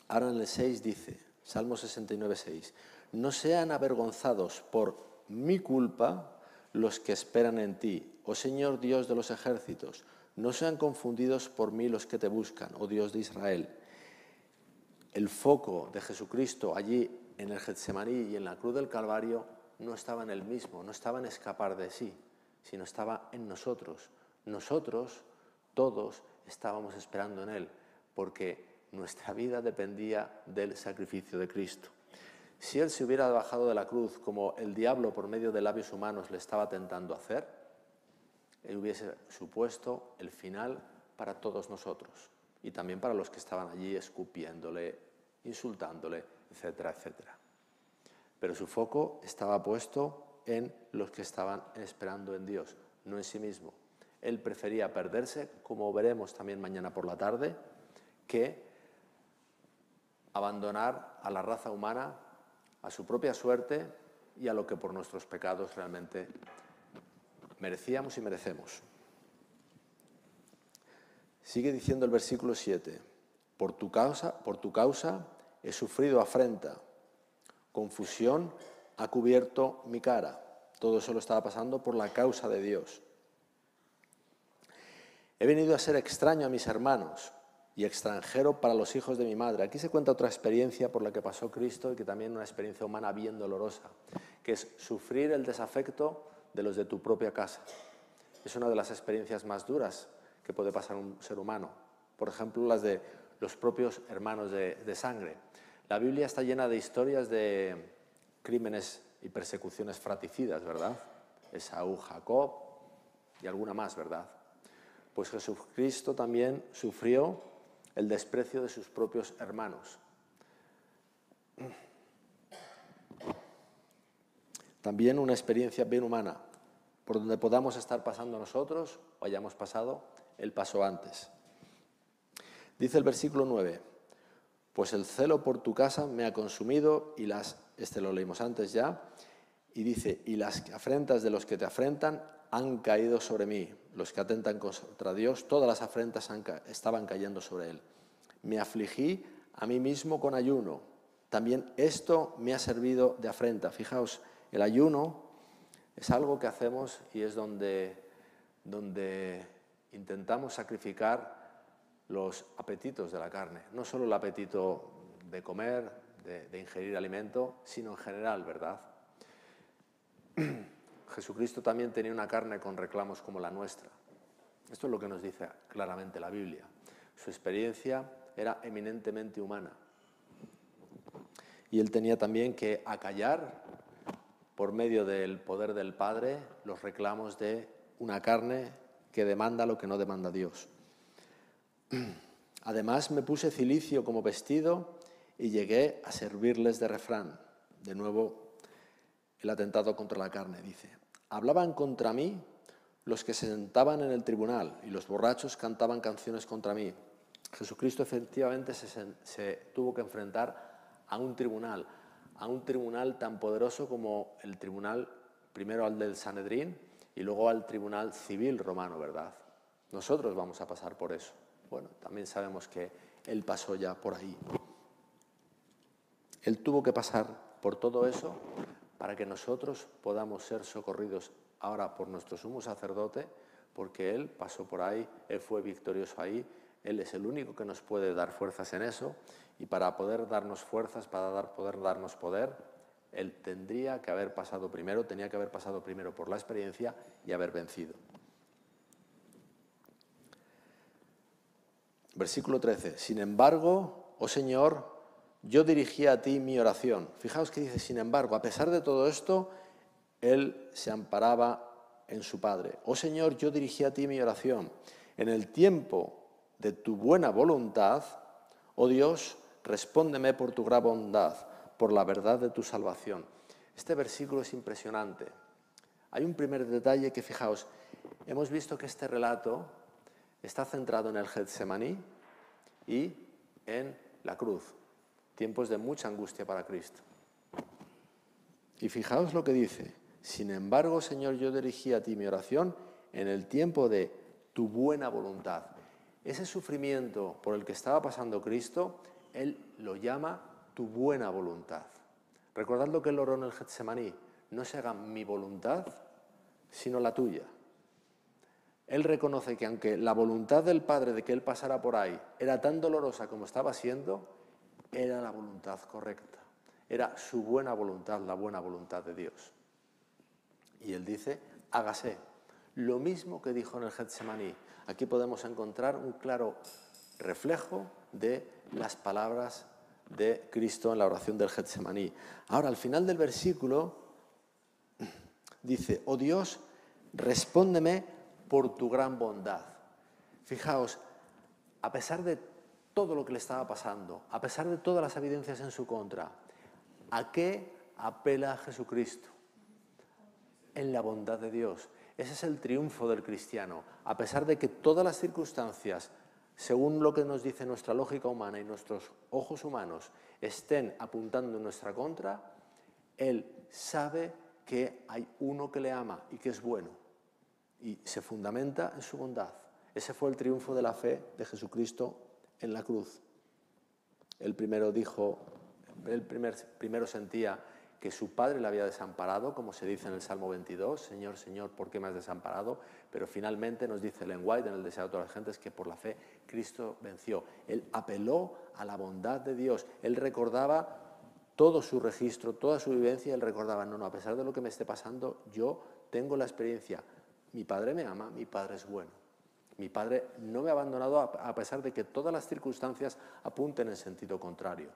Ahora en el 6 dice, Salmo 69, 6, no sean avergonzados por mi culpa los que esperan en ti, oh Señor Dios de los ejércitos, no sean confundidos por mí los que te buscan, oh Dios de Israel. El foco de Jesucristo allí en el Getsemaní y en la cruz del Calvario no estaba en él mismo, no estaba en escapar de sí, sino estaba en nosotros. Nosotros, todos, estábamos esperando en él, porque nuestra vida dependía del sacrificio de Cristo. Si él se hubiera bajado de la cruz como el diablo por medio de labios humanos le estaba tentando hacer, él hubiese supuesto el final para todos nosotros y también para los que estaban allí escupiéndole, insultándole, etcétera, etcétera. Pero su foco estaba puesto en los que estaban esperando en Dios, no en sí mismo. Él prefería perderse, como veremos también mañana por la tarde, que abandonar a la raza humana a su propia suerte y a lo que por nuestros pecados realmente merecíamos y merecemos. Sigue diciendo el versículo 7, por tu causa he sufrido afrenta, confusión ha cubierto mi cara. Todo eso lo estaba pasando por la causa de Dios. He venido a ser extraño a mis hermanos y extranjero para los hijos de mi madre. Aquí se cuenta otra experiencia por la que pasó Cristo y que también es una experiencia humana bien dolorosa, que es sufrir el desafecto de los de tu propia casa. Es una de las experiencias más duras que puede pasar un ser humano. Por ejemplo, las de los propios hermanos de sangre. La Biblia está llena de historias de crímenes y persecuciones fratricidas, ¿verdad? Esaú, Jacob y alguna más, ¿verdad? Pues Jesucristo también sufrió el desprecio de sus propios hermanos. También una experiencia bien humana, por donde podamos estar pasando nosotros o hayamos pasado, Él pasó antes. Dice el versículo 9, pues el celo por tu casa me ha consumido y este lo leímos antes ya, y dice, y las afrentas de los que te afrentan han caído sobre mí. Los que atentan contra Dios, todas las afrentas estaban cayendo sobre él. Me afligí a mí mismo con ayuno. También esto me ha servido de afrenta. Fijaos, el ayuno es algo que hacemos y es donde intentamos sacrificar los apetitos de la carne. No solo el apetito de comer, de ingerir alimento, sino en general, ¿verdad? Jesucristo también tenía una carne con reclamos como la nuestra. Esto es lo que nos dice claramente la Biblia. Su experiencia era eminentemente humana. Y él tenía también que acallar, por medio del poder del Padre, los reclamos de una carne que demanda lo que no demanda Dios. Además me puse cilicio como vestido y llegué a servirles de refrán. De nuevo, el atentado contra la carne, dice. Hablaban contra mí los que se sentaban en el tribunal y los borrachos cantaban canciones contra mí. Jesucristo efectivamente se tuvo que enfrentar a un tribunal tan poderoso como el tribunal, primero al del Sanedrín y luego al tribunal civil romano, ¿verdad? Nosotros vamos a pasar por eso. Bueno, también sabemos que Él pasó ya por ahí. Él tuvo que pasar por todo eso para que nosotros podamos ser socorridos ahora por nuestro sumo sacerdote, porque Él pasó por ahí, Él fue victorioso ahí, Él es el único que nos puede dar fuerzas en eso, y para poder darnos fuerzas, para poder darnos poder, Él tenía que haber pasado primero por la experiencia y haber vencido. Versículo 13. Sin embargo, oh Señor, yo dirigía a ti mi oración. Fijaos que dice, sin embargo, a pesar de todo esto, él se amparaba en su Padre. Oh Señor, yo dirigía a ti mi oración. En el tiempo de tu buena voluntad, oh Dios, respóndeme por tu gran bondad, por la verdad de tu salvación. Este versículo es impresionante. Hay un primer detalle que, fijaos, hemos visto que este relato está centrado en el Getsemaní y en la cruz, tiempos de mucha angustia para Cristo. Y fijaos lo que dice: sin embargo, Señor, yo dirigí a ti mi oración en el tiempo de tu buena voluntad. Ese sufrimiento por el que estaba pasando Cristo, Él lo llama tu buena voluntad. Recordad lo que Él oró en el Getsemaní: no se haga mi voluntad, sino la tuya. Él reconoce que aunque la voluntad del Padre de que Él pasara por ahí era tan dolorosa como estaba siendo, era la voluntad correcta. Era su buena voluntad, la buena voluntad de Dios. Y Él dice: hágase. Lo mismo que dijo en el Getsemaní. Aquí podemos encontrar un claro reflejo de las palabras de Cristo en la oración del Getsemaní. Ahora, al final del versículo dice: oh Dios, respóndeme por tu gran bondad. Fijaos, a pesar de todo lo que le estaba pasando, a pesar de todas las evidencias en su contra, ¿a qué apela Jesucristo? En la bondad de Dios. Ese es el triunfo del cristiano. A pesar de que todas las circunstancias, según lo que nos dice nuestra lógica humana y nuestros ojos humanos, estén apuntando en nuestra contra, Él sabe que hay uno que le ama y que es bueno. Y se fundamenta en su bondad. Ese fue el triunfo de la fe de Jesucristo en la cruz. Él primero sentía que su padre le había desamparado, como se dice en el Salmo 22, Señor, Señor, ¿por qué me has desamparado? Pero finalmente nos dice Ellen White en el Deseo de todas las gentes que por la fe Cristo venció. Él apeló a la bondad de Dios. Él recordaba todo su registro, toda su vivencia. Él recordaba: no, a pesar de lo que me esté pasando, yo tengo la experiencia. Mi padre me ama, mi padre es bueno. Mi padre no me ha abandonado a pesar de que todas las circunstancias apunten en sentido contrario.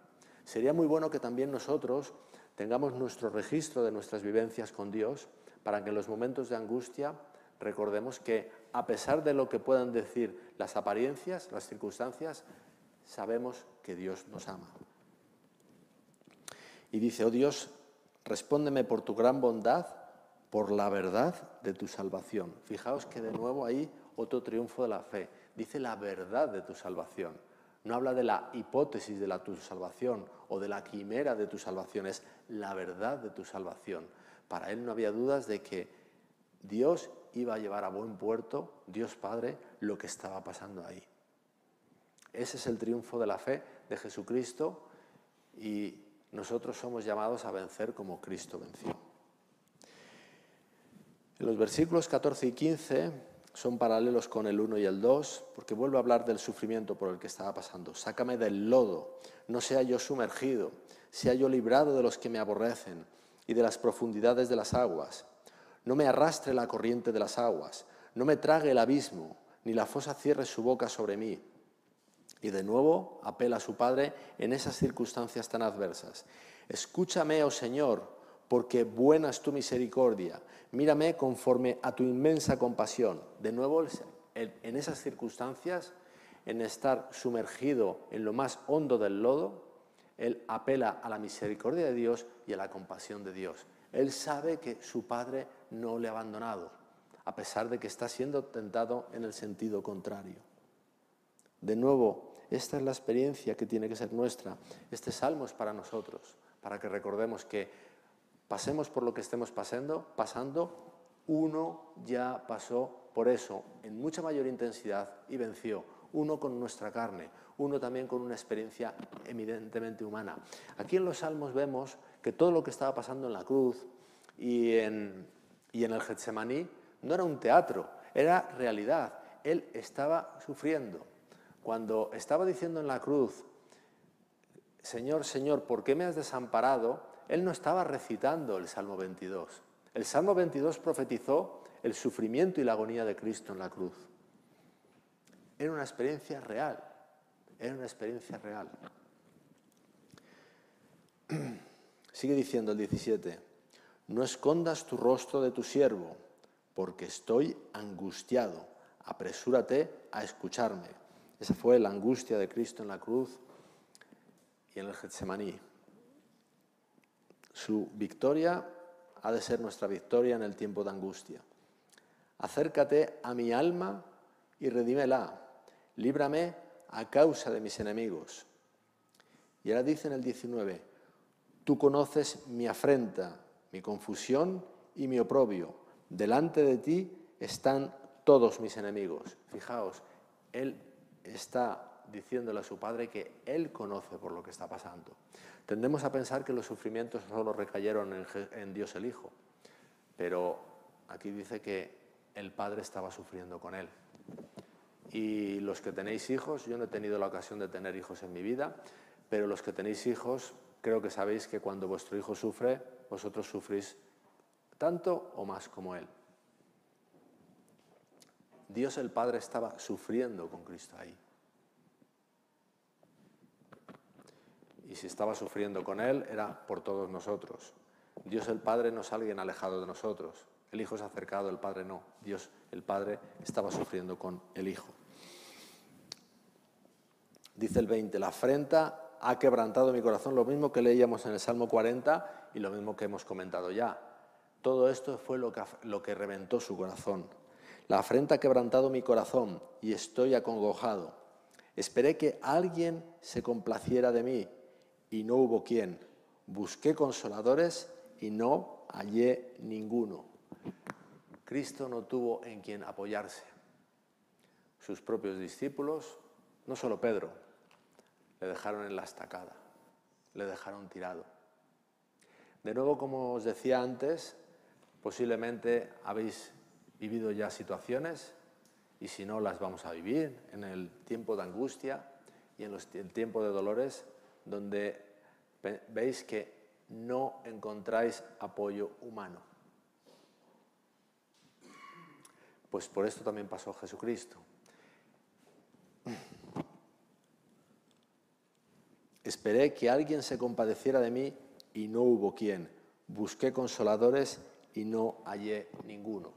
Sería muy bueno que también nosotros tengamos nuestro registro de nuestras vivencias con Dios, para que en los momentos de angustia recordemos que, a pesar de lo que puedan decir las apariencias, las circunstancias, sabemos que Dios nos ama. Y dice: oh Dios, respóndeme por tu gran bondad, por la verdad de tu salvación. Fijaos que de nuevo ahí otro triunfo de la fe. Dice la verdad de tu salvación. No habla de la hipótesis de tu salvación o de la quimera de tu salvación, es la verdad de tu salvación. Para él no había dudas de que Dios iba a llevar a buen puerto, Dios Padre, lo que estaba pasando ahí. Ese es el triunfo de la fe de Jesucristo y nosotros somos llamados a vencer como Cristo venció. En los versículos 14 y 15 son paralelos con el 1 y el 2, porque vuelve a hablar del sufrimiento por el que estaba pasando. Sácame del lodo, no sea yo sumergido, sea yo librado de los que me aborrecen y de las profundidades de las aguas. No me arrastre la corriente de las aguas, no me trague el abismo, ni la fosa cierre su boca sobre mí. Y de nuevo apela a su Padre en esas circunstancias tan adversas. Escúchame, oh Señor, porque buena es tu misericordia. Mírame conforme a tu inmensa compasión. De nuevo, en esas circunstancias, en estar sumergido en lo más hondo del lodo, él apela a la misericordia de Dios y a la compasión de Dios. Él sabe que su Padre no le ha abandonado, a pesar de que está siendo tentado en el sentido contrario. De nuevo, esta es la experiencia que tiene que ser nuestra. Este salmo es para nosotros, para que recordemos que pasemos por lo que estemos pasando, uno ya pasó por eso en mucha mayor intensidad y venció. Uno con nuestra carne, uno también con una experiencia evidentemente humana. Aquí en los Salmos vemos que todo lo que estaba pasando en la cruz y en el Getsemaní no era un teatro, era realidad. Él estaba sufriendo. Cuando estaba diciendo en la cruz: Señor, Señor, ¿por qué me has desamparado?, él no estaba recitando el Salmo 22. El Salmo 22 profetizó el sufrimiento y la agonía de Cristo en la cruz. Era una experiencia real. Era una experiencia real. Sigue diciendo el 17. No escondas tu rostro de tu siervo, porque estoy angustiado. Apresúrate a escucharme. Esa fue la angustia de Cristo en la cruz y en el Getsemaní. Su victoria ha de ser nuestra victoria en el tiempo de angustia. Acércate a mi alma y redímela. Líbrame a causa de mis enemigos. Y ahora dice en el 19, tú conoces mi afrenta, mi confusión y mi oprobio. Delante de ti están todos mis enemigos. Fijaos, él está diciéndole a su padre que él conoce por lo que está pasando. Tendemos a pensar que los sufrimientos solo recayeron en Dios el Hijo, pero aquí dice que el Padre estaba sufriendo con él. Y los que tenéis hijos, yo no he tenido la ocasión de tener hijos en mi vida, pero los que tenéis hijos, creo que sabéis que cuando vuestro hijo sufre, vosotros sufrís tanto o más como él. Dios el Padre estaba sufriendo con Cristo ahí. Y si estaba sufriendo con él, era por todos nosotros. Dios el Padre no es alguien alejado de nosotros. El Hijo es acercado, el Padre no. Dios el Padre estaba sufriendo con el Hijo. Dice el 20, la afrenta ha quebrantado mi corazón, lo mismo que leíamos en el Salmo 40 y lo mismo que hemos comentado ya. Todo esto fue lo que reventó su corazón. La afrenta ha quebrantado mi corazón y estoy acongojado. Esperé que alguien se complaciera de mí y no hubo quien. Busqué consoladores y no hallé ninguno. Cristo no tuvo en quien apoyarse. Sus propios discípulos, no solo Pedro, le dejaron en la estacada, le dejaron tirado. De nuevo, como os decía antes, posiblemente habéis vivido ya situaciones, y si no las vamos a vivir, en el tiempo de angustia y en el tiempo de dolores, donde veis que no encontráis apoyo humano. Pues por esto también pasó Jesucristo. Esperé que alguien se compadeciera de mí y no hubo quien. Busqué consoladores y no hallé ninguno.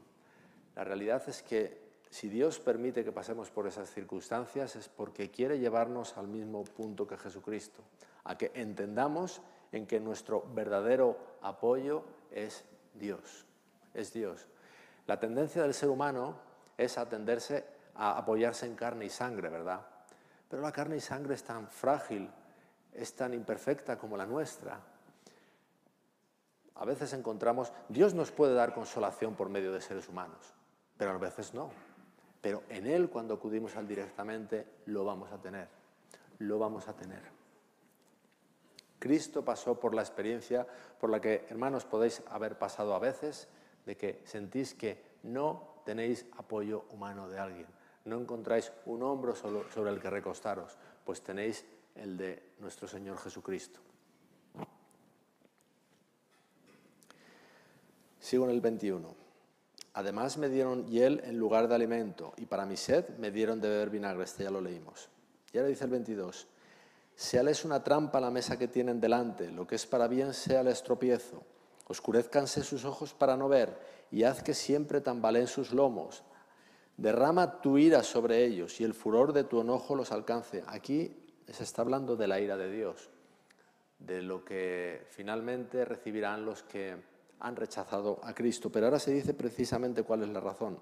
La realidad es que si Dios permite que pasemos por esas circunstancias es porque quiere llevarnos al mismo punto que Jesucristo, a que entendamos en que nuestro verdadero apoyo es Dios. Es Dios. La tendencia del ser humano es a apoyarse en carne y sangre, ¿verdad? Pero la carne y sangre es tan frágil, es tan imperfecta como la nuestra. A veces Dios nos puede dar consolación por medio de seres humanos, pero a veces no. Pero en Él, cuando acudimos a Él directamente, lo vamos a tener. Lo vamos a tener. Cristo pasó por la experiencia por la que, hermanos, podéis haber pasado a veces, de que sentís que no tenéis apoyo humano de alguien. No encontráis un hombro sobre el que recostaros, pues tenéis el de nuestro Señor Jesucristo. Sigo en el 21. Además me dieron hiel en lugar de alimento, y para mi sed me dieron de beber vinagre. Este ya lo leímos. Y ahora dice el 22. Séales una trampa la mesa que tienen delante, lo que es para bien séales tropiezo. Oscurézcanse sus ojos para no ver, y haz que siempre tambaleen sus lomos. Derrama tu ira sobre ellos, y el furor de tu enojo los alcance. Aquí se está hablando de la ira de Dios, de lo que finalmente recibirán los que han rechazado a Cristo. Pero ahora se dice precisamente cuál es la razón.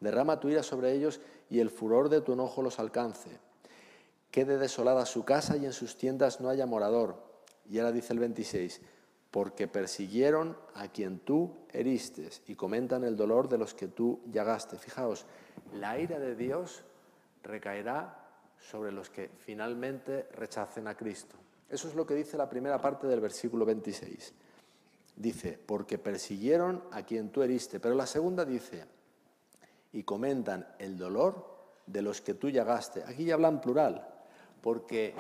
Derrama tu ira sobre ellos y el furor de tu enojo los alcance. Quede desolada su casa y en sus tiendas no haya morador. Y ahora dice el 26, porque persiguieron a quien tú heriste y comentan el dolor de los que tú llagaste. Fijaos, la ira de Dios recaerá sobre los que finalmente rechacen a Cristo. Eso es lo que dice la primera parte del versículo 26. Dice, porque persiguieron a quien tú heriste. Pero la segunda dice, y comentan el dolor de los que tú llagaste. Aquí ya hablan plural, porque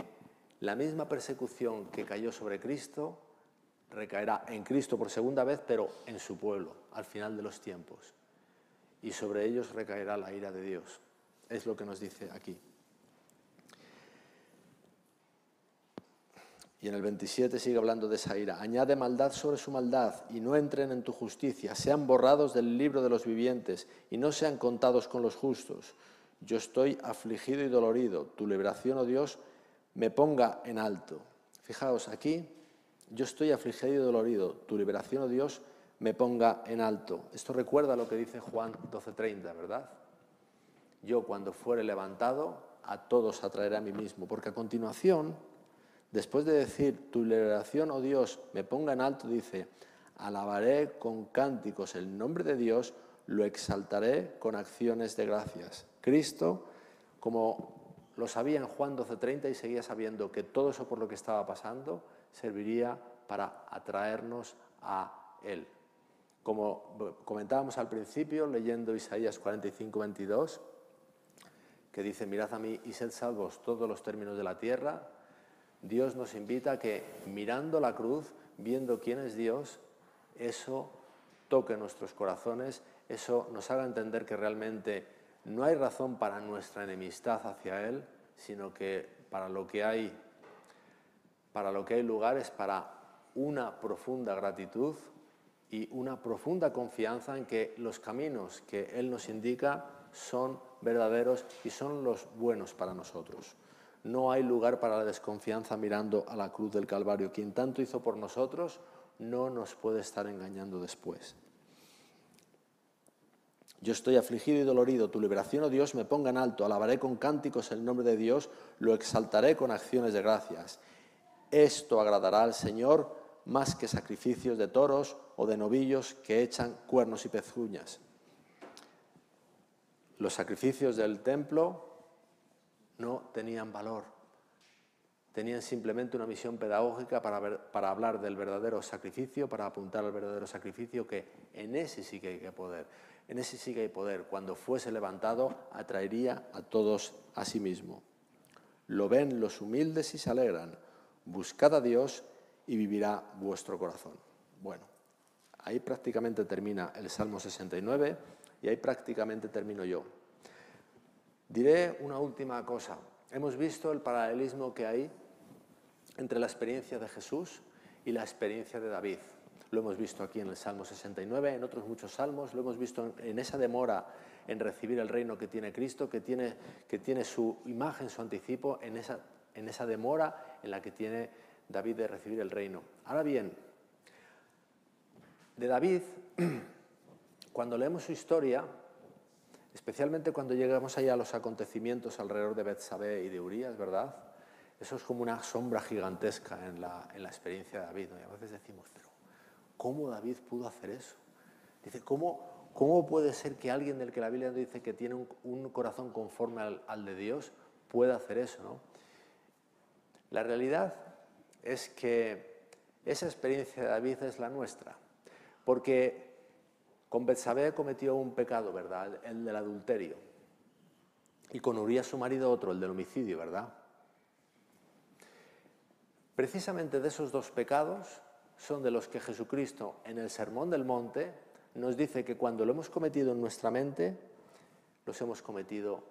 la misma persecución que cayó sobre Cristo recaerá en Cristo por segunda vez, pero en su pueblo, al final de los tiempos. Y sobre ellos recaerá la ira de Dios. Es lo que nos dice aquí. Y en el 27 sigue hablando de esa ira. Añade maldad sobre su maldad y no entren en tu justicia. Sean borrados del libro de los vivientes y no sean contados con los justos. Yo estoy afligido y dolorido. Tu liberación, oh Dios, me ponga en alto. Fijaos, aquí, yo estoy afligido y dolorido. Tu liberación, oh Dios, me ponga en alto. Esto recuerda lo que dice Juan 12:30, ¿verdad? Yo cuando fuere levantado, a todos atraeré a mí mismo. Porque a continuación, después de decir, tu liberación, oh Dios, me ponga en alto, dice, alabaré con cánticos el nombre de Dios, lo exaltaré con acciones de gracias. Cristo, como lo sabía en Juan 12:30 y seguía sabiendo que todo eso por lo que estaba pasando, serviría para atraernos a Él. Como comentábamos al principio, leyendo Isaías 45:22, que dice, mirad a mí y sed salvos todos los términos de la tierra, Dios nos invita a que mirando la cruz, viendo quién es Dios, eso toque nuestros corazones, eso nos haga entender que realmente no hay razón para nuestra enemistad hacia Él, sino que para lo que hay lugar es para una profunda gratitud y una profunda confianza en que los caminos que Él nos indica son verdaderos y son los buenos para nosotros. No hay lugar para la desconfianza mirando a la cruz del Calvario. Quien tanto hizo por nosotros no nos puede estar engañando después. Yo estoy afligido y dolorido, tu liberación, oh Dios, me ponga en alto, alabaré con cánticos el nombre de Dios, lo exaltaré con acciones de gracias. Esto agradará al Señor más que sacrificios de toros o de novillos que echan cuernos y pezuñas. Los sacrificios del templo no tenían valor, tenían simplemente una misión pedagógica para hablar del verdadero sacrificio, para apuntar al verdadero sacrificio, que en ese sí que hay poder. En ese sí que hay poder. Cuando fuese levantado, atraería a todos a sí mismo. Lo ven los humildes y se alegran. Buscad a Dios y vivirá vuestro corazón. Bueno, ahí prácticamente termina el Salmo 69 y ahí prácticamente termino yo. Diré una última cosa. Hemos visto el paralelismo que hay entre la experiencia de Jesús y la experiencia de David. Lo hemos visto aquí en el Salmo 69, en otros muchos salmos, lo hemos visto en esa demora en recibir el reino que tiene Cristo, que tiene su imagen, su anticipo, en esa demora en la que tiene David de recibir el reino. Ahora bien, de David, cuando leemos su historia, especialmente cuando llegamos allá a los acontecimientos alrededor de Betsabé y de Urías, ¿verdad? Eso es como una sombra gigantesca en la experiencia de David, ¿no? Y a veces decimos, pero ¿cómo David pudo hacer eso? Dice, ¿cómo puede ser que alguien del que la Biblia dice que tiene un corazón conforme al de Dios pueda hacer eso, ¿no? La realidad es que esa experiencia de David es la nuestra, porque con Betsabé cometió un pecado, ¿verdad? El del adulterio. Y con Urías, su marido, otro, el del homicidio, ¿verdad? Precisamente de esos dos pecados son de los que Jesucristo, en el Sermón del Monte, nos dice que cuando lo hemos cometido en nuestra mente, los hemos cometido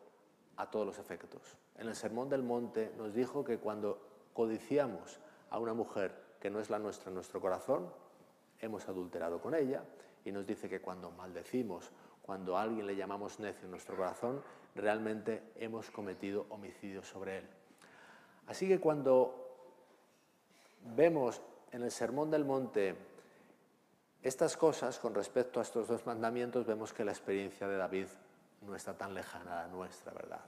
a todos los efectos. En el Sermón del Monte nos dijo que cuando codiciamos a una mujer que no es la nuestra en nuestro corazón, hemos adulterado con ella, y nos dice que cuando maldecimos, cuando a alguien le llamamos necio en nuestro corazón, realmente hemos cometido homicidio sobre él. Así que cuando vemos en el Sermón del Monte estas cosas con respecto a estos dos mandamientos, vemos que la experiencia de David no está tan lejana a la nuestra, ¿verdad?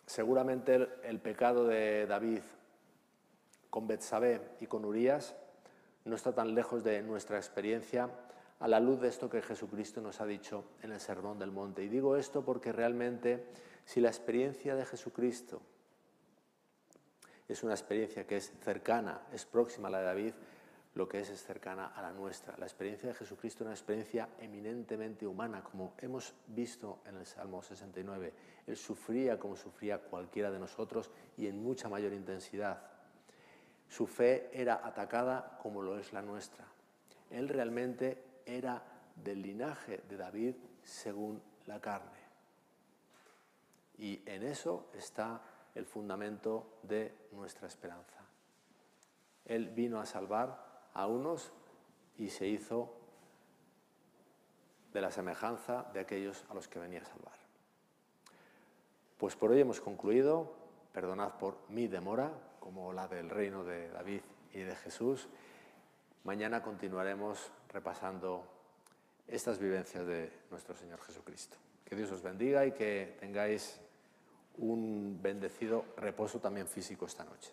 Seguramente el pecado de David con Betsabé y con Urías no está tan lejos de nuestra experiencia a la luz de esto que Jesucristo nos ha dicho en el Sermón del Monte. Y digo esto porque realmente si la experiencia de Jesucristo es una experiencia que es cercana, es próxima a la de David, lo que es cercana a la nuestra. La experiencia de Jesucristo es una experiencia eminentemente humana, como hemos visto en el Salmo 69. Él sufría como sufría cualquiera de nosotros y en mucha mayor intensidad. Su fe era atacada como lo es la nuestra. Él realmente era del linaje de David según la carne. Y en eso está el fundamento de nuestra esperanza. Él vino a salvar a unos y se hizo de la semejanza de aquellos a los que venía a salvar. Pues por hoy hemos concluido. Perdonad por mi demora, como la del reino de David y de Jesús. Mañana continuaremos repasando estas vivencias de nuestro Señor Jesucristo. Que Dios os bendiga y que tengáis un bendecido reposo también físico esta noche.